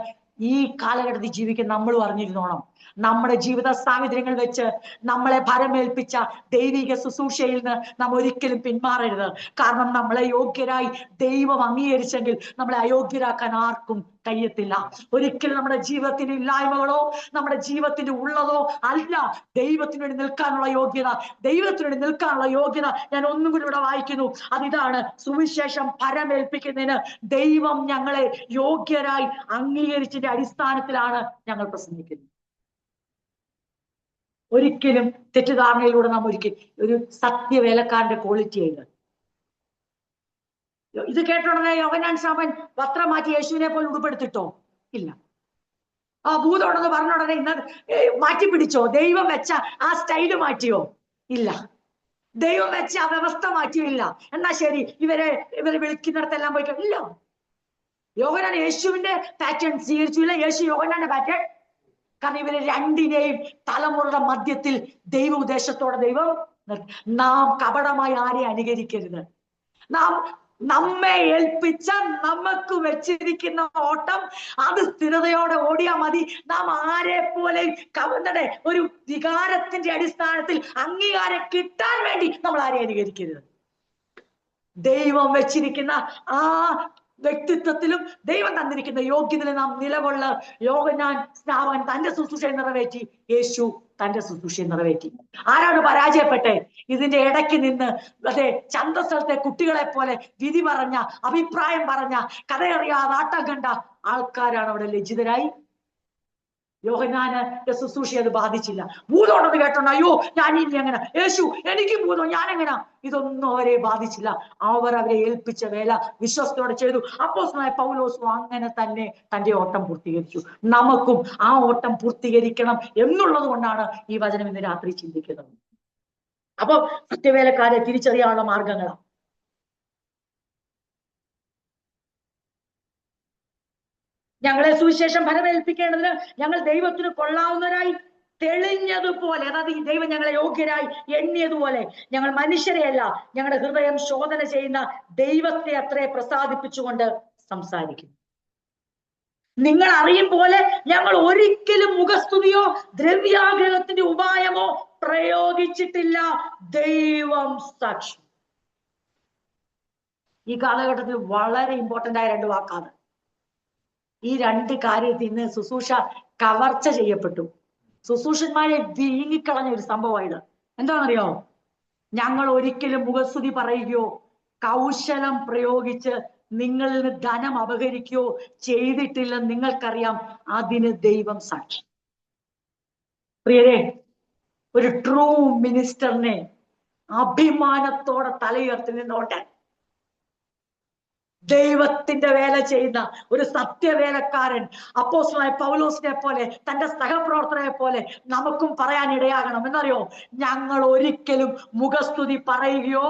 ഈ കാലഘട്ടത്തിൽ ജീവിക്കുന്ന നമ്മളും അറിഞ്ഞിരുന്നോണം. നമ്മുടെ ജീവിത സാഹചര്യങ്ങൾ വെച്ച് നമ്മളെ ഭരമേൽപ്പിച്ച ദൈവിക ശുശ്രൂഷയിൽ നിന്ന് നാം ഒരിക്കലും പിന്മാറരുത്. കാരണം നമ്മളെ യോഗ്യരായി ദൈവം അംഗീകരിച്ചെങ്കിൽ നമ്മളെ അയോഗ്യരാക്കാൻ ആർക്കും കഴിയത്തില്ല. ഒരിക്കലും നമ്മുടെ ജീവിതത്തിന്റെ ഇല്ലായ്മകളോ നമ്മുടെ ജീവിതത്തിന്റെ ഉള്ളതോ അല്ല ദൈവത്തിന് വേണ്ടി നിൽക്കാനുള്ള യോഗ്യത. ദൈവത്തിന് വേണ്ടി നിൽക്കാനുള്ള യോഗ്യത ഞാൻ ഒന്നും കൂടി ഇവിടെ വായിക്കുന്നു. അതിതാണ് സുവിശേഷം ഭരമേൽപ്പിക്കുന്നതിന് ദൈവം ഞങ്ങളെ യോഗ്യരായി അംഗീകരിച്ചതിന്റെ അടിസ്ഥാനത്തിലാണ് ഞങ്ങൾ പ്രസംഗിക്കുന്നത്. ഒരിക്കലും തെറ്റിദ്ധാരണയിലൂടെ നാം ഒരിക്കലും ഒരു സത്യവേലക്കാരന്റെ ക്വാളിറ്റി ആയത്. ഇത് കേട്ടോടനെ യോഹന്നാൻ സ്നാപകൻ വസ്ത്രം മാറ്റി യേശുവിനെ പോലെ ഉടുപ്പെടുത്തിട്ടോ? ഇല്ല. ആ ഭൂതമുണ്ടെന്ന് പറഞ്ഞ ഉടനെ ഇന്ന് മാറ്റി പിടിച്ചോ? ദൈവം വെച്ച ആ സ്റ്റൈല് മാറ്റിയോ? ഇല്ല. ദൈവം വെച്ച ആ വ്യവസ്ഥ മാറ്റിയോ? ഇല്ല. എന്നാ ശരി ഇവരെ വിളിക്കുന്നിടത്തെല്ലാം പോയി ഇല്ല. യോഹന്നാൻ യേശുവിന്റെ പാറ്റേൺ സ്വീകരിച്ചില്ല, യേശു യോഹന്നാന്റെ പാറ്റേൺ. കാരണം ഇവരെ രണ്ടിനെയും തലമുറയുടെ മധ്യത്തിൽ ദൈവ ഉദ്ദേശത്തോടെ ദൈവം. നാം കപടമായി ആരെ അനുകരിക്കരുത്. നാം നമ്മെ ഏൽപ്പിച്ച നമുക്ക് വെച്ചിരിക്കുന്ന ഓട്ടം അത് സ്ഥിരതയോടെ ഓടിയാൽ മതി. നാം ആരെ പോലെ കവന്നടെ ഒരു വികാരത്തിന്റെ അടിസ്ഥാനത്തിൽ അംഗീകാരം കിട്ടാൻ വേണ്ടി നമ്മൾ ആരെ അനുകരിക്കരുത്. ദൈവം വെച്ചിരിക്കുന്ന ആ വ്യക്തിത്വത്തിലും ദൈവം തന്നിരിക്കുന്ന യോഗ്യതയിലും നാം നിലകൊള്ള. യോഹന്നാൻ സ്നാപകൻ തന്റെ ശുശ്രൂഷയെ നിറവേറ്റി, യേശു തന്റെ ശുശ്രൂഷയെ നിറവേറ്റി. ആരാണ് പരാജയപ്പെട്ടെ? ഇതിന്റെ ഇടയ്ക്ക് നിന്ന് അതെ ചന്തസ്ഥലത്തെ കുട്ടികളെ പോലെ വിധി പറഞ്ഞ, അഭിപ്രായം പറഞ്ഞ, കഥയറിയാതെ ആട്ടം കണ്ട ആൾക്കാരാണ് അവിടെ ലജ്ജിതരായി യോഹന്നാന്റെ ശുശ്രൂഷ അത് ബാധിച്ചില്ല. ഭൂതമുണ്ടെന്ന് കേട്ടോണ്ട് അയ്യോ ഞാൻ ഇനി എങ്ങനെ, യേശു എനിക്ക് ഭൂതം, ഞാൻ എങ്ങനെ, ഇതൊന്നും അവരെ ബാധിച്ചില്ല. അവരെ ഏൽപ്പിച്ച വേല വിശ്വസ്തയോടെ ചെയ്തു. അപ്പോസ്തലനായ പൗലോസും അങ്ങനെ തന്നെ തന്റെ ഓട്ടം പൂർത്തീകരിച്ചു. നമുക്കും ആ ഓട്ടം പൂർത്തീകരിക്കണം എന്നുള്ളത് കൊണ്ടാണ് ഈ വചനം ഇന്ന് രാത്രി ചിന്തിക്കുന്നത്. അപ്പൊ സത്യവേലക്കാരെ തിരിച്ചറിയാനുള്ള മാർഗങ്ങളാണ്. ഞങ്ങളെ സുവിശേഷം ഫലമേൽപ്പിക്കേണ്ടതിന് ഞങ്ങൾ ദൈവത്തിന് കൊള്ളാവുന്നവരായി തെളിഞ്ഞതുപോലെ, അതായത് ഈ ദൈവം ഞങ്ങളെ യോഗ്യരായി എണ്ണിയതുപോലെ ഞങ്ങൾ മനുഷ്യരെയല്ല, ഞങ്ങളുടെ ഹൃദയം ശോധന ചെയ്യുന്ന ദൈവത്തെ അത്രേ പ്രസാദിപ്പിച്ചുകൊണ്ട് സംസാരിക്കും. നിങ്ങൾ അറിയും പോലെ ഞങ്ങൾ ഒരിക്കലും മുഖസ്തുതിയോ ദ്രവ്യാഗ്രഹത്തിന്റെ ഉപായമോ പ്രയോഗിച്ചിട്ടില്ല. ദൈവം സാക്ഷി. ഈ കാലഘട്ടത്തിൽ വളരെ ഇമ്പോർട്ടന്റ് ആയ രണ്ട് വാക്കാണ്. ഈ രണ്ട് കാര്യത്തിൽ ഇന്ന് ശുശ്രൂഷ കവർച്ച ചെയ്യപ്പെട്ടു. ശുശ്രൂഷന്മാരെ വീങ്ങിക്കളഞ്ഞ ഒരു സംഭവമായത് എന്താണെന്നറിയോ? ഞങ്ങൾ ഒരിക്കലും മുഖസ്തുതി പറയുകയോ കൗശലം പ്രയോഗിച്ച് നിങ്ങളിൽ നിന്ന് ധനം അപഹരിക്കുകയോ ചെയ്തിട്ടില്ലെന്ന് നിങ്ങൾക്കറിയാം. അതിന് ദൈവം സാക്ഷി. പ്രിയരെ, ഒരു ട്രൂ മിനിസ്റ്ററിനെ അഭിമാനത്തോടെ തലയുയർത്തി നിന്നോട്ടെ ദൈവത്തിന്റെ വേല ചെയ്യുന്ന ഒരു സത്യവേലക്കാരൻ അപ്പോസ്തലനായ പൗലോസിനെ പോലെ, തന്റെ സഹപ്രവർത്തകരെ പോലെ നമുക്കും പറയാൻ ഇടയാകണം. എന്നറിയോ? ഞങ്ങൾ ഒരിക്കലും മുഖസ്തുതി പറയുകയോ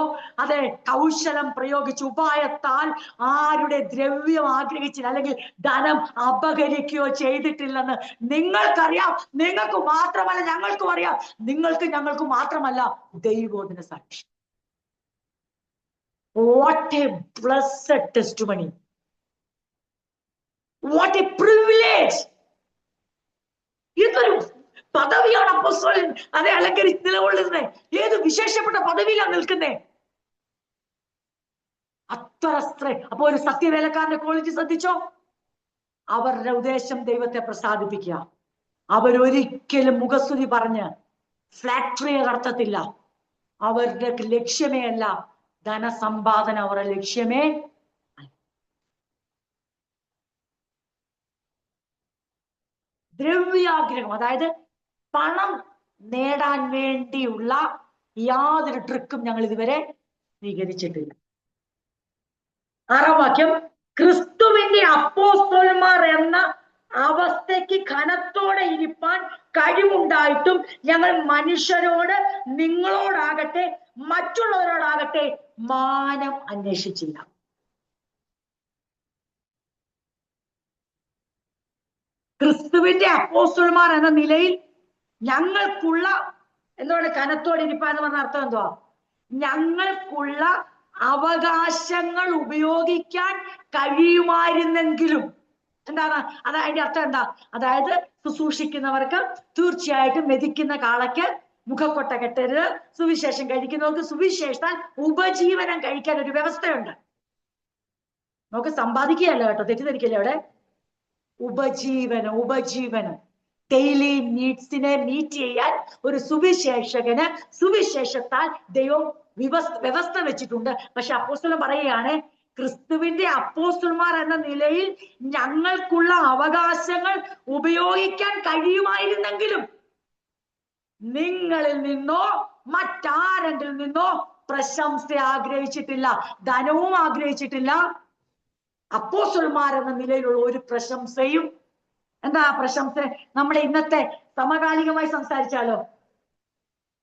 അതെ കൗശലം പ്രയോഗിച്ച് ഉപായത്താൽ ആരുടെ ദ്രവ്യം ആഗ്രഹിച്ചില്ല, അല്ലെങ്കിൽ ധനം അപഹരിക്കുകയോ ചെയ്തിട്ടില്ലെന്ന് നിങ്ങൾക്കറിയാം. നിങ്ങൾക്ക് മാത്രമല്ല ഞങ്ങൾക്കും അറിയാം. നിങ്ങൾക്ക് ഞങ്ങൾക്ക് മാത്രമല്ല, ദൈവത്തിന് സാക്ഷി. What a blessed testimony. What a privilege. ഇതൊരു പദവിയാണ് അപ്പോസ്തലൻ അതെ അലങ്കരിച്ച് നിലകൊള്ളുന്നത്. ഏത് വിശേഷപ്പെട്ട പദവിയിലാണ് നിൽക്കുന്നത്. അത്ര അപ്പൊ ഒരു സത്യവേലക്കാരന്റെ ക്വാളിറ്റി ശ്രദ്ധിച്ചോ? അവരുടെ ഉദ്ദേശം ദൈവത്തെ പ്രസാദിപ്പിക്കുക. അവരൊരിക്കലും മുഖസ്തുതി പറഞ്ഞ് ഫ്ലാക്ടറിയെ നടത്തത്തില്ല. അവരുടെ ലക്ഷ്യമേ അല്ല ധനസമ്പാദന, അവരുടെ ലക്ഷ്യമേ ദ്രവ്യാഗ്രഹം, അതായത് പണം നേടാൻ വേണ്ടിയുള്ള യാതൊരു ട്രിക്കും ഞങ്ങൾ ഇതുവരെ സ്വീകരിച്ചിട്ടില്ല. 6-ാം വാക്യം, ക്രിസ്തുവിന്റെ അപ്പോസ്തലന്മാർ എന്ന അവസ്ഥയ്ക്ക് ഘനത്തോടെ ഇരിപ്പാൻ കഴിവുണ്ടായിട്ടും ഞങ്ങൾ മനുഷ്യരോട്, നിങ്ങളോടാകട്ടെ മറ്റുള്ളവരോടാകട്ടെ മാനം അന്വേഷിച്ചില്ല. ക്രിസ്തുവിന്റെ അപ്പോസ്തലന്മാർ എന്ന നിലയിൽ ഞങ്ങൾക്കുള്ള എന്താണ് ഘനത്തോടെ ഇരിപ്പാൻ എന്ന് പറഞ്ഞ അർത്ഥം എന്തുവാ? ഞങ്ങൾക്കുള്ള അവകാശങ്ങൾ ഉപയോഗിക്കാൻ കഴിയുമായിരുന്നെങ്കിലും എന്താണ് അതിന്റെ അർത്ഥം? എന്താ? അതായത് ശുശ്രൂഷിക്കുന്നവർക്ക് തീർച്ചയായിട്ടും മെതിക്കുന്ന കാളയ്ക്ക് മുഖക്കൊട്ട കെട്ടരുത്. സുവിശേഷം കഴിക്കുന്നവർക്ക് സുവിശേഷത്താൽ ഉപജീവനം കഴിക്കാൻ ഒരു വ്യവസ്ഥയുണ്ട്. നമുക്ക് സമ്പാദിക്കുകയല്ല കേട്ടോ, തെറ്റിദ്ധരിക്കല്ലേ അവിടെ. ഉപജീവനം ഡെയിലി നീഡ്സിനെ മീറ്റ് ചെയ്യാൻ ഒരു സുവിശേഷകന് സുവിശേഷത്താൽ ദൈവം വ്യവസ്ഥ വെച്ചിട്ടുണ്ട്. പക്ഷെ അപ്പോസ്തലൻ പറയുകയാണ്, ക്രിസ്തുവിന്റെ അപ്പോസ്തലന്മാർ എന്ന നിലയിൽ ഞങ്ങൾക്കുള്ള അവകാശങ്ങൾ ഉപയോഗിക്കാൻ കഴിയുമായിരുന്നെങ്കിലും നിങ്ങളിൽ നിന്നോ മറ്റാരെങ്കിലും നിന്നോ പ്രശംസ ആഗ്രഹിച്ചിട്ടില്ല, ധനവും ആഗ്രഹിച്ചിട്ടില്ല. അപ്പോസ്തലന്മാരെന്ന നിലയിലുള്ള ഒരു പ്രശംസയും. എന്താ പ്രശംസ? നമ്മുടെ ഇന്നത്തെ സമകാലികമായി സംസാരിച്ചാലോ,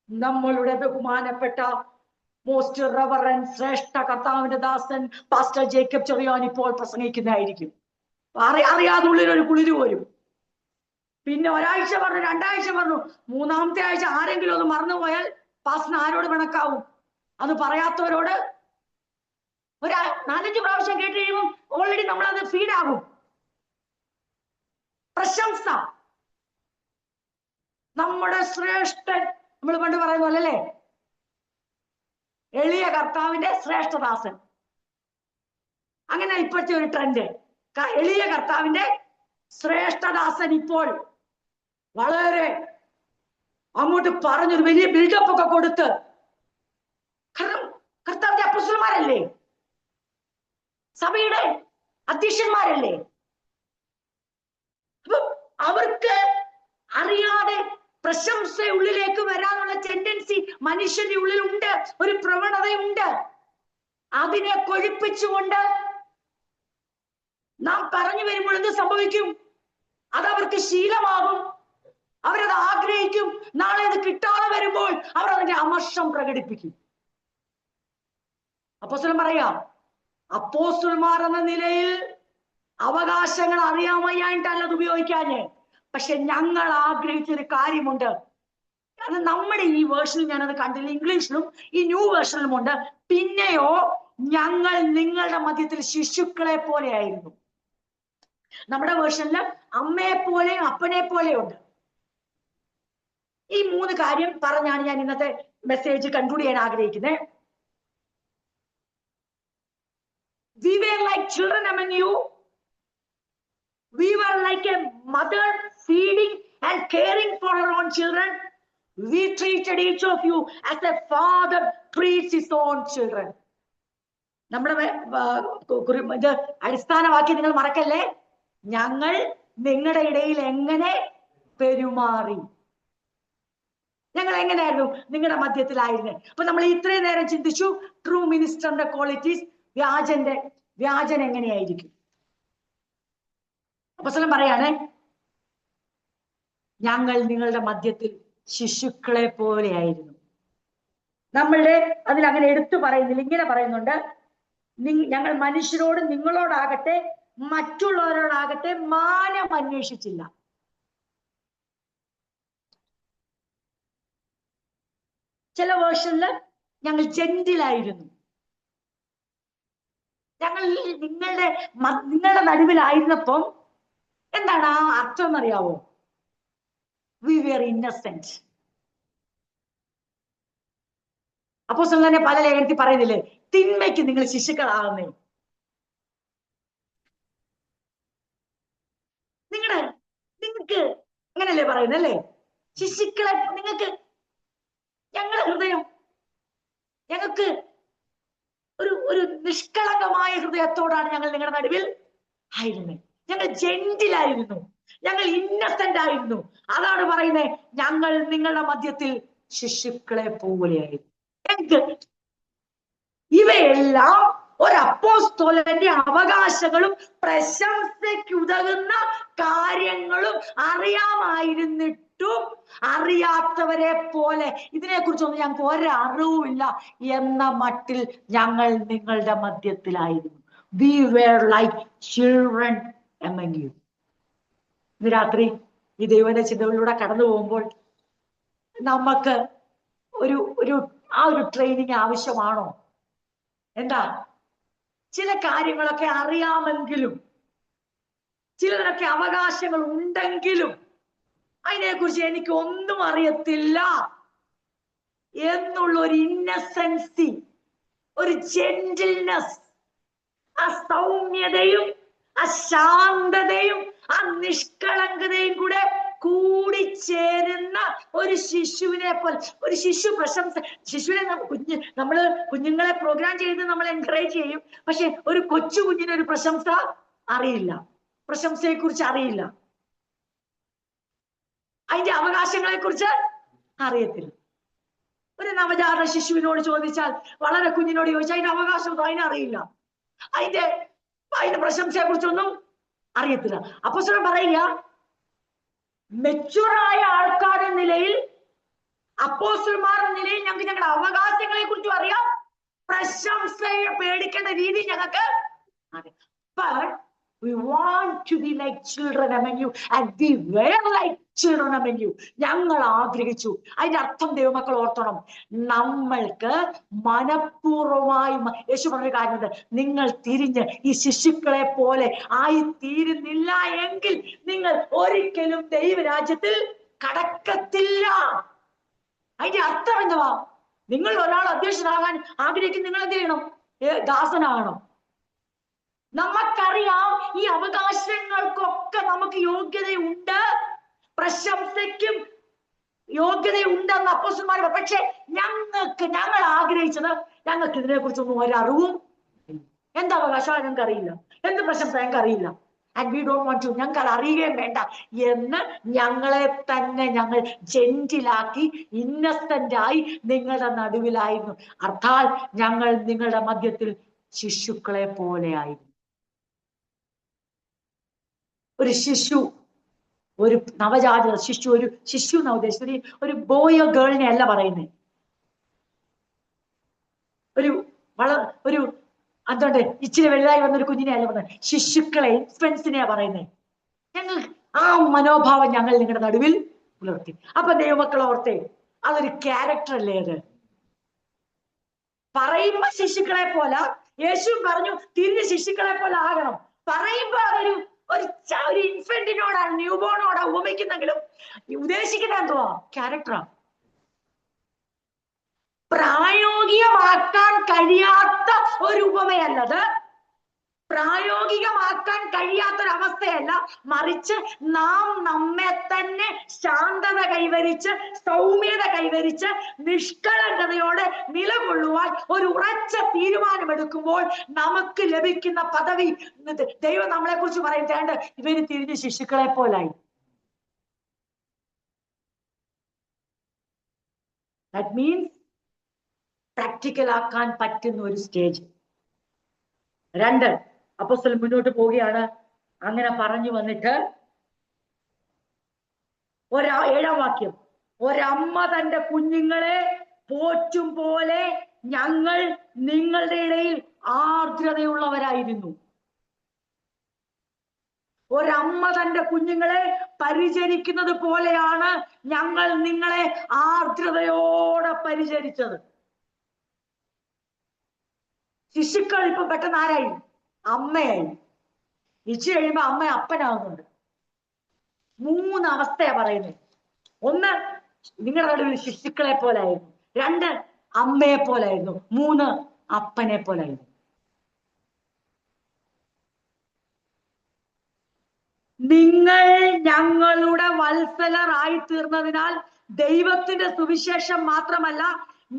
നമ്മളുടെ ബഹുമാനപ്പെട്ട മോസ്റ്റ് റെവറൻഡ് ശ്രേഷ്ഠ കർത്താവിന്റെ ദാസൻ പാസ്റ്റർ ജേക്കബ് ചെറിയാൻ ഇപ്പോൾ പ്രസംഗിക്കുന്നതായിരിക്കും. അറിയാതെ ഉള്ളിലൊരു കുളിര് പോരും. പിന്നെ ഒരാഴ്ച പറഞ്ഞു, 2 ആഴ്ച പറഞ്ഞു, 3-ാമത്തെ ആഴ്ച ആരെങ്കിലും ഒന്ന് മറന്നുപോയാൽ പാസ്റ്റർ ആരോട് പിണക്കാവും? അത് പറയാത്തവരോട് ഒരു 4-5 പ്രാവശ്യം കേട്ട് കഴിയുമ്പോൾ ഓൾറെഡി നമ്മളത് ഫീഡാകും. പ്രശംസ നമ്മുടെ ശ്രേഷ്ഠൻ, നമ്മൾ പണ്ട് പറയുന്ന പോലെ അല്ലേ, എളിയ കർത്താവിന്റെ ശ്രേഷ്ഠദാസൻ. അങ്ങനെ ഇപ്പോഴത്തെ ഒരു ട്രെൻഡ്, എളിയ കർത്താവിന്റെ ശ്രേഷ്ഠദാസൻ ഇപ്പോൾ വളരെ അങ്ങോട്ട് പറഞ്ഞൊരു വലിയ ബിൽഡപ്പ് ഒക്കെ കൊടുത്ത്. കാരണം കർത്താവിന്റെ അപ്പോസ്തലന്മാരല്ലേ, സഭയുടെ അധ്യക്ഷന്മാരല്ലേ. അപ്പൊ അവർക്ക് അറിയാതെ പ്രശംസ ഉള്ളിലേക്ക് വരാനുള്ള ടെൻഡൻസി മനുഷ്യന്റെ ഉള്ളിലുണ്ട്, ഒരു പ്രവണതയുണ്ട്. അതിനെ കൊഴിപ്പിച്ചുകൊണ്ട് നാം പറഞ്ഞു വരുമ്പോൾ എന്ത് സംഭവിക്കും? അതവർക്ക് ശീലമാകും, അവരത് ആഗ്രഹിക്കും. നാളെ അത് കിട്ടാതെ വരുമ്പോൾ അവർ അതിന്റെ അമർഷം പ്രകടിപ്പിക്കും. അപ്പോസ്തലൻ പറയാം, അപ്പോസ്തലന്മാർ എന്ന നിലയിൽ അവകാശങ്ങൾ അറിയാമയ്യായിട്ടല്ല അത് ഉപയോഗിക്കാഞ്ഞ്, പക്ഷെ ഞങ്ങൾ ആഗ്രഹിച്ചൊരു കാര്യമുണ്ട്. അത് നമ്മുടെ ഈ വേർഷനിൽ ഞാനത് കണ്ടില്ല, ഇംഗ്ലീഷിലും ഈ ന്യൂ വേർഷനിലും ഉണ്ട്. പിന്നെയോ ഞങ്ങൾ നിങ്ങളുടെ മധ്യത്തിൽ ശിശുക്കളെ പോലെ ആയിരുന്നു. നമ്മുടെ വേർഷനില് അമ്മയെ പോലെയും അപ്പനെ പോലെയും ഉണ്ട്. ഈ 3 കാര്യം പറഞ്ഞാണ് ഞാൻ ഇന്നത്തെ മെസ്സേജ് കൺക്ലൂഡ് ചെയ്യാൻ ആഗ്രഹിക്കുന്നത്. We were like children among you. We were like a mother feeding and caring for her own children. We treated each of you as a father treats his own children. നമ്മുടെ ഇത് അടിസ്ഥാനമാക്കി നിങ്ങൾ മറക്കല്ലേ. ഞങ്ങൾ നിങ്ങളുടെ ഇടയിൽ എങ്ങനെ പെരുമാറി, ഞങ്ങൾ എങ്ങനെയായിരുന്നു നിങ്ങളുടെ മധ്യത്തിലായിരുന്നേ. അപ്പൊ നമ്മൾ ഇത്രയും നേരം ചിന്തിച്ചു ട്രൂ മിനിസ്റ്ററിന്റെ ക്വാളിറ്റീസ്. വ്യാജൻ എങ്ങനെയായിരിക്കും? അപ്പോസ്തലൻ പറയാണ്, ഞങ്ങൾ നിങ്ങളുടെ മധ്യത്തിൽ ശിശുക്കളെ പോലെയായിരുന്നു. നമ്മളുടെ അതിൽ അങ്ങനെ എടുത്തു പറയുന്നില്ല, ഇങ്ങനെ പറയുന്നുണ്ട്, ഞങ്ങൾ മനുഷ്യരോട്, നിങ്ങളോടാകട്ടെ മറ്റുള്ളവരോടാകട്ടെ മാനം അന്വേഷിച്ചില്ല. ചില വേർഷനില് ഞങ്ങൾ ജെന്റിലായിരുന്നു. ഞങ്ങൾ നിങ്ങളുടെ നടുവിലായിരുന്നപ്പം എന്താണ് ആ അർത്ഥം എന്നറിയാവോ? We were Innocent. അപ്പോസ്തലൻ തന്നെ പല ലേഖനത്തിൽ പറയുന്നില്ലേ, തിന്മയ്ക്ക് നിങ്ങൾ ശിശുക്കളാകുന്നേ. നിങ്ങൾക്ക് അങ്ങനല്ലേ പറയുന്നല്ലേ, ശിശുക്കളെ. നിങ്ങൾക്ക് ഞങ്ങളുടെ ഹൃദയം, ഞങ്ങൾക്ക് ഒരു നിഷ്കളങ്കമായ ഹൃദയത്തോടാണ് ഞങ്ങൾ നിങ്ങളുടെ നടുവിൽ ആയിരുന്നത്. ഞങ്ങൾ ജെന്റിലായിരുന്നു, ഞങ്ങൾ ഇന്നസെന്റ് ആയിരുന്നു. അതാണ് പറയുന്നത്, ഞങ്ങൾ നിങ്ങളുടെ മധ്യത്തിൽ ശിശുക്കളെ പോലെയായിരുന്നു. ഇവയെല്ലാം ഒരു അപ്പോസ്തലന്റെ അവകാശങ്ങളും പ്രശംസയ്ക്കുതകുന്ന കാര്യങ്ങളും അറിയാമായിരുന്നിട്ടും അറിയാത്തവരെ പോലെ ഇതിനെക്കുറിച്ചൊന്നും ഞങ്ങൾക്ക് ഒരറിവുമില്ല എന്ന മട്ടിൽ ഞങ്ങൾ നിങ്ങളുടെ മധ്യത്തിലായിരുന്നു. We were like children among you. ഇന്ന് രാത്രി ഈ ദൈവന്റെ ചിന്തകളിലൂടെ കടന്നു പോകുമ്പോൾ നമുക്ക് ആ ഒരു ട്രെയിനിങ് ആവശ്യമാണോ? എന്താ, ചില കാര്യങ്ങളൊക്കെ അറിയാമെങ്കിലും, ചിലതൊക്കെ അവകാശങ്ങൾ ഉണ്ടെങ്കിലും അതിനെക്കുറിച്ച് എനിക്ക് ഒന്നും അറിയത്തില്ല എന്നുള്ള ഒരു ഇന്നസെൻസി, ഒരു ജെന്റിൽനെസ്, ആ സൗമ്യതയും ആ ശാന്തതയും ആ നിഷ്കളങ്കതയും കൂടെ കൂടിച്ചേരുന്ന ഒരു ശിശുവിനെ പോലെ, ഒരു ശിശു പ്രശംസ. ശിശുവിനെ നമ്മള് കുഞ്ഞുങ്ങളെ പ്രോഗ്രാം ചെയ്ത് നമ്മൾ എൻകറേജ് ചെയ്യും, പക്ഷെ ഒരു കൊച്ചു കുഞ്ഞിന് ഒരു പ്രശംസ അറിയില്ല, പ്രശംസയെ കുറിച്ച് അറിയില്ല, അതിന്റെ അവകാശങ്ങളെ കുറിച്ച് അറിയത്തില്ല. ഒരു നവജാത ശിശുവിനോട് ചോദിച്ചാൽ, വളരെ കുഞ്ഞിനോട് ചോദിച്ചാൽ അതിന്റെ അവകാശം അതിനറിയില്ല, അതിന്റെ പ്രശംസയെ കുറിച്ചൊന്നും അറിയത്തില്ല. അപ്പോസ്തലൻ പറയുക, മെച്ചുറായ ആൾക്കാരുടെ നിലയിൽ, അപ്പോസ്തലന്മാരുടെ നിലയിൽ ഞങ്ങൾക്ക് ഞങ്ങളുടെ അവകാശങ്ങളെ കുറിച്ചും അറിയാം, പ്രശംസയെ പേടിക്കേണ്ട രീതി ഞങ്ങൾക്ക് അറിയാം. But we want to be like children among you, and we were like children among you. ഞങ്ങൾ ആഗ്രഹിച്ചു. അതിന്റെ അർത്ഥം ദൈവമക്കൾ ഓർത്തണം, നമ്മൾക്ക് മനഃപൂർവമായി യേശു പറഞ്ഞ കാര്യം, നിങ്ങൾ തിരിഞ്ഞ് ഈ ശിശുക്കളെ പോലെ ആയി തീരുന്നില്ല എങ്കിൽ നിങ്ങൾ ഒരിക്കലും ദൈവരാജ്യത്തിൽ കടക്കത്തില്ല. അതിന്റെ അർത്ഥം എന്തുവാ? നിങ്ങൾ ഒരാൾ അധ്യക്ഷനാകാൻ ആഗ്രഹിക്കും, നിങ്ങൾ എന്ത് ചെയ്യണം? ദാസനാകണം. നമുക്കറിയാം ഈ അവകാശങ്ങൾക്കൊക്കെ നമുക്ക് യോഗ്യതയുണ്ട്, പ്രശംസയ്ക്കും യോഗ്യതയുണ്ടെന്ന് അപ്പോസ്തലന്മാർ. പക്ഷെ ഞങ്ങൾ ആഗ്രഹിച്ചത്, ഞങ്ങൾക്ക് ഇതിനെ കുറിച്ചൊന്നും ഒരറിവും, എന്ത് അവകാശം ഞങ്ങൾക്ക് അറിയില്ല, എന്ത് പ്രശംസ ഞങ്ങൾക്ക് അറിയില്ല. And we don't want to, ഞങ്ങൾ അറിയുകയും വേണ്ട എന്ന് ഞങ്ങളെ തന്നെ ഞങ്ങൾ ജെന്റിലാക്കി ഇന്നസെന്റ് ആയി നിങ്ങളുടെ നടുവിലായിരുന്നു. അർത്ഥാൽ ഞങ്ങൾ നിങ്ങളുടെ മധ്യത്തിൽ ശിശുക്കളെ പോലെയായിരുന്നു. ഒരു ശിശു, ഒരു നവജാത ശിശു, ഒരു ശിശു എന്ന ഉദ്ദേശിച്ചത് ഒരു ബോയോ ഗേളിനെ അല്ല പറയുന്നത്. ഒരു അതുകൊണ്ട് ഇച്ചിരി വലുതായി വന്നൊരു കുഞ്ഞിനെ അല്ല പറയുന്നത്, ശിശുക്കളെ, ഇൻഫൻസിനെയാ പറയുന്നത്. ഞങ്ങൾ ആ മനോഭാവം ഞങ്ങൾ നിങ്ങളുടെ നടുവിൽ പുലർത്തി. അപ്പൊ ദൈവമക്കൾ ഓർത്തേ, അതൊരു ക്യാരക്ടർ അല്ലേ? അത് പറയുമ്പോ ശിശുക്കളെ പോലെ, യേശു പറഞ്ഞു തിരിഞ്ഞ് ശിശുക്കളെ പോലെ ആകണം. പറയുമ്പോ അതൊരു ഒരു ഇൻഫന്റിനോടാ, ന്യൂബോണോടാ ഉപമിക്കുന്നെങ്കിലും ഉദ്ദേശിക്കുന്ന എന്തുവാ? ക്യാരക്ടറാ. പ്രായോഗികമാക്കാൻ കഴിയാത്ത ഒരു ഉപമയല്ലത്, പ്രായോഗികമാക്കാൻ കഴിയാത്തൊരവസ്ഥയല്ല, മറിച്ച് നാം നമ്മെ തന്നെ ശാന്തത കൈവരിച്ച്, സൗമ്യത കൈവരിച്ച്, നിഷ്കളങ്കതയോടെ നിലകൊള്ളുവാൻ ഒരു ഉറച്ച തീരുമാനമെടുക്കുമ്പോൾ നമുക്ക് ലഭിക്കുന്ന പദവി, ദൈവം നമ്മളെ കുറിച്ച് പറയുന്നത് ഇവര് തിരിഞ്ഞ് ശിശുക്കളെ പോലായി. ദാറ്റ് മീൻസ് പ്രാക്ടിക്കലാക്കാൻ പറ്റുന്ന ഒരു സ്റ്റേജ്. 2, അപ്പോസ്തലൻ മുന്നോട്ട് പോവുകയാണ്. അങ്ങനെ പറഞ്ഞു വന്നിട്ട് 7-ാം വാക്യം, ഒരമ്മ തന്റെ കുഞ്ഞുങ്ങളെ പോറ്റും പോലെ ഞങ്ങൾ നിങ്ങളുടെ ഇടയിൽ ആർദ്രതയുള്ളവരായിരുന്നു. ഒരമ്മ തന്റെ കുഞ്ഞുങ്ങളെ പരിചരിക്കുന്നത് പോലെയാണ് ഞങ്ങൾ നിങ്ങളെ ആർദ്രതയോടെ പരിചരിച്ചത്. ശിശുക്കൾ ഇപ്പൊ പെട്ടെന്ന് ആരായി? അമ്മയായി. ഇച്ചിരി കഴിയുമ്പോ അമ്മ അപ്പനാകുന്നുണ്ട്. 3 അവസ്ഥയാ പറയുന്നത്. 1, നിങ്ങളുടെ നടുവിൽ ശിശുക്കളെ പോലായിരുന്നു. 2, അമ്മയെ പോലായിരുന്നു. 3, അപ്പനെ പോലായിരുന്നു. നിങ്ങൾ ഞങ്ങളുടെ വത്സലരായി തീർന്നതിനാൽ ദൈവത്തിന്റെ സുവിശേഷം മാത്രമല്ല,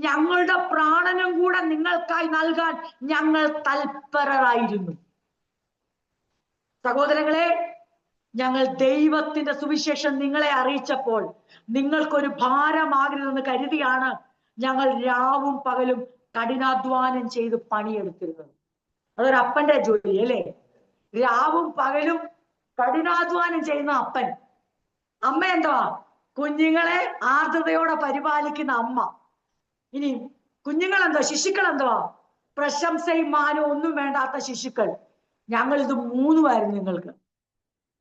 ഞങ്ങളുടെ പ്രാണനും കൂടെ നിങ്ങൾക്കായി നൽകാൻ ഞങ്ങൾ തൽപരരായിരുന്നു. സഹോദരങ്ങളെ, ഞങ്ങൾ ദൈവത്തിന്റെ സുവിശേഷം നിങ്ങളെ അറിയിച്ചപ്പോൾ നിങ്ങൾക്കൊരു ഭാരമാകരുതെന്ന് കരുതിയാണ് ഞങ്ങൾ രാവും പകലും കഠിനാധ്വാനം ചെയ്ത് പണിയെടുത്തിരുന്നത്. അതൊരു അപ്പന്റെ ജോലി അല്ലേ? രാവും പകലും കഠിനാധ്വാനം ചെയ്യുന്ന അപ്പൻ. അമ്മ എന്തുവാ? കുഞ്ഞുങ്ങളെ ആർദ്രതയോടെ പരിപാലിക്കുന്ന അമ്മ. ഇനി കുഞ്ഞുങ്ങൾ എന്തുവാ? ശിശുക്കൾ എന്തുവാ? പ്രശംസയും മാനവും ഒന്നും വേണ്ടാത്ത ശിശുക്കൾ. ഞങ്ങൾ ഇത് 3 നിങ്ങൾക്ക്.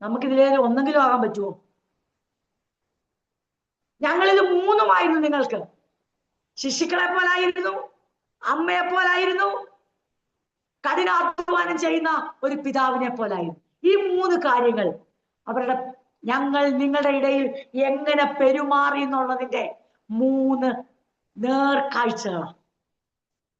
നമുക്കിതിലേത് ഒന്നെങ്കിലും ആകാൻ പറ്റുമോ? ഞങ്ങളിത് 3 നിങ്ങൾക്ക്. ശിശുക്കളെ പോലായിരുന്നു, അമ്മയെ പോലായിരുന്നു, കഠിനാധ്വാനം ചെയ്യുന്ന ഒരു പിതാവിനെ പോലായിരുന്നു. ഈ 3 കാര്യങ്ങൾ ഞങ്ങൾ നിങ്ങളുടെ ഇടയിൽ എങ്ങനെ പെരുമാറി എന്നുള്ളതിന്റെ 3 നേർക്കാഴ്ചകളാണ്.